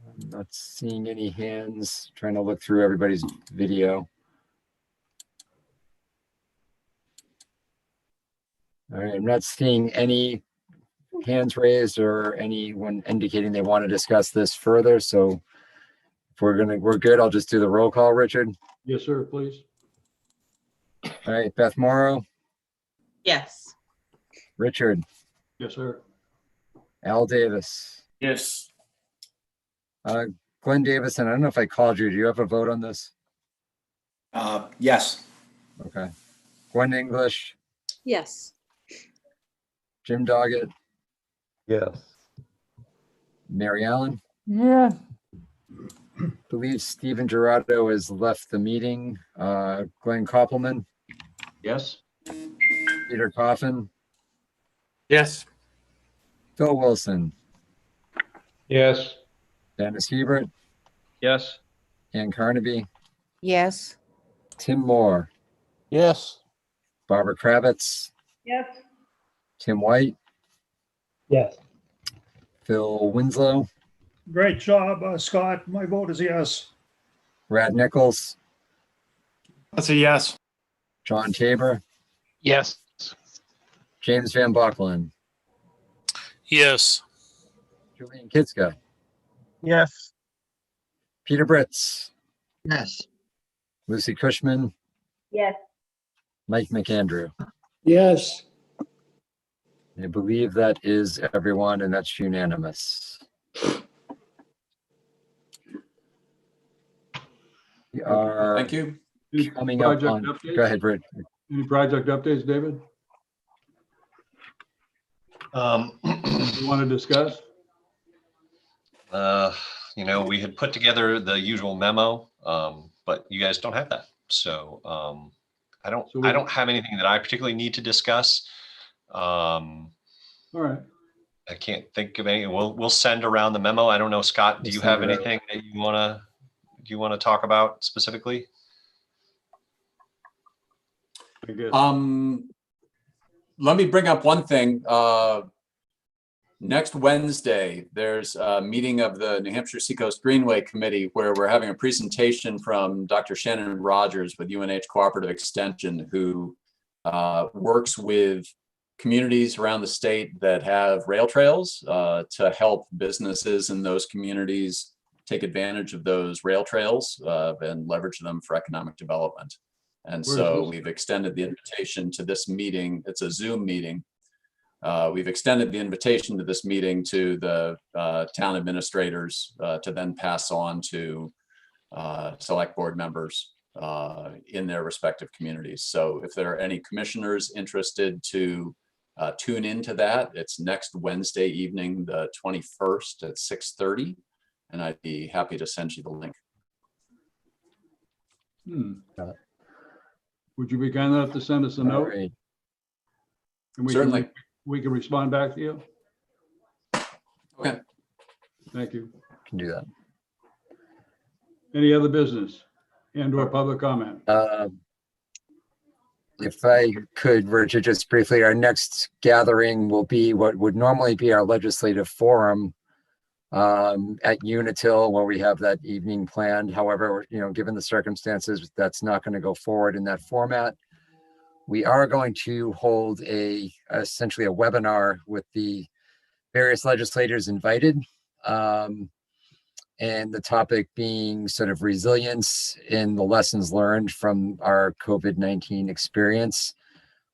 I'm not seeing any hands. Trying to look through everybody's video. All right, I'm not seeing any hands raised or anyone indicating they want to discuss this further. So if we're good, I'll just do the roll call, Richard. Yes, sir, please. All right, Beth Morrow. Yes. Richard. Yes, sir. Al Davis. Yes. Glenn Davison, I don't know if I called you. Do you have a vote on this? Yes. Okay. Gwen English. Yes. Jim Doggett. Yes. Mary Allen. Yeah. I believe Stephen Gerardo has left the meeting. Glenn Koppelman. Yes. Peter Coffin. Yes. Phil Wilson. Yes. Dennis Hebert. Yes. Ann Carnaby. Yes. Tim Moore. Yes. Barbara Kravitz. Yes. Tim White. Yes. Phil Winslow. Great job, Scott. My vote is yes. Brad Nichols. That's a yes. John Tabor. Yes. James Van Buckland. Yes. Julian Kitska. Yes. Peter Britz. Yes. Lucy Cushman. Yes. Mike McAndrew. Yes. I believe that is everyone, and that's unanimous. We are Thank you. coming up Project on, updates? go ahead, Rick. Any project updates, David? You want to discuss? We had put together the usual memo, but you guys don't have that. So I don't have anything that I particularly need to discuss. All right. I can't think of any. We'll send around the memo. I don't know, Scott, do you have anything that you want to talk about specifically? Let me bring up one thing. Next Wednesday, there's a meeting of the New Hampshire Seacoast Greenway Committee where we're having a presentation from Dr. Shannon Rogers with UNH Cooperative Extension, who works with communities around the state that have rail trails to help businesses in those communities take advantage of those rail trails and leverage them for economic development. And so we've extended the invitation to this meeting. It's a Zoom meeting. We've extended the invitation to this meeting to the town administrators to then pass on to select board members in their respective communities. So if there are any commissioners interested to tune into that, it's next Wednesday evening, the 21st at 6:30, and I'd be happy to send you the link. Would you be kind enough to send us a note? Right. And Certainly. We can respond back to you. Okay. Thank you. Can do that. Any other business and/or public comment? If I could, Richard, just briefly, our next gathering will be what would normally be our legislative forum at Unitil, where we have that evening planned. However, given the circumstances, that's not going to go forward in that format. We are going to hold essentially a webinar with the various legislators invited. And the topic being sort of resilience in the lessons learned from our COVID-19 experience.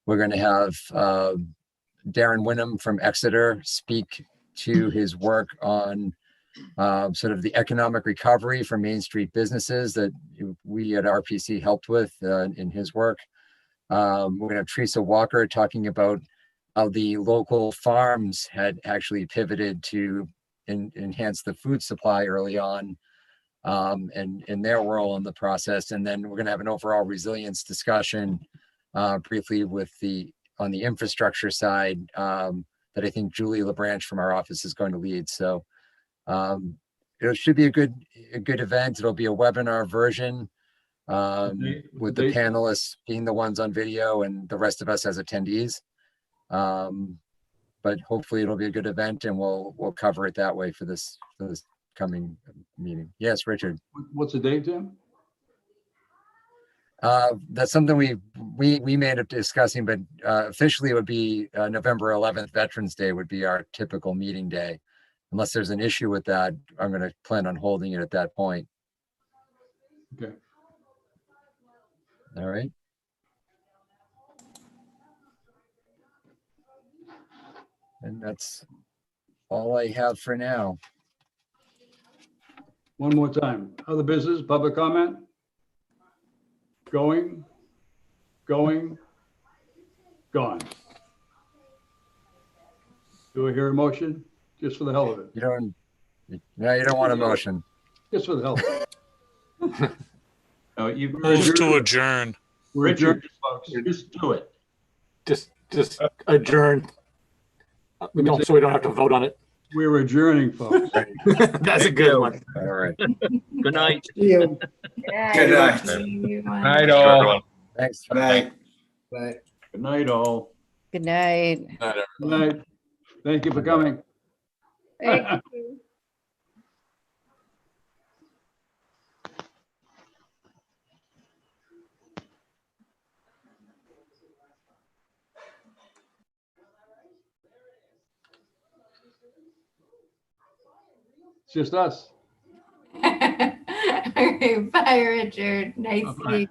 We're going to have Darren Winham from Exeter speak to his work on sort of the economic recovery for Main Street businesses that we at RPC helped with in his work. We're going to have Teresa Walker talking about how the local farms had actually pivoted to enhance the food supply early on and their role in the process. And then we're going to have an overall resilience discussion briefly on the infrastructure side that I think Julie LeBranch from our office is going to lead. So it should be a good event. It'll be a webinar version with the panelists being the ones on video and the rest of us as attendees. But hopefully it'll be a good event and we'll cover it that way for this coming meeting. Yes, Richard. What's the date, Tim? That's something we may end up discussing, but officially it would be November 11th, Veterans Day would be our typical meeting day. Unless there's an issue with that, I'm going to plan on holding it at that point. Okay. All right. And that's all I have for now. One more time. Other business, public comment? Going, gone. Do I hear a motion? Just for the hell of it. You don't want a motion. Just for the hell of it. Move to adjourn. We're Richard, adjourned, folks. just do it. Just adjourn. So we don't have to vote on it. We're adjourning, folks. That's a good one. All right. Good night. Good Good night. Night all. Thanks. Good night. Good night, all. Good night. Good night. Thank you for coming. Thank you. It's just us. All right, bye, Richard. Nice Bye-bye. seeing you.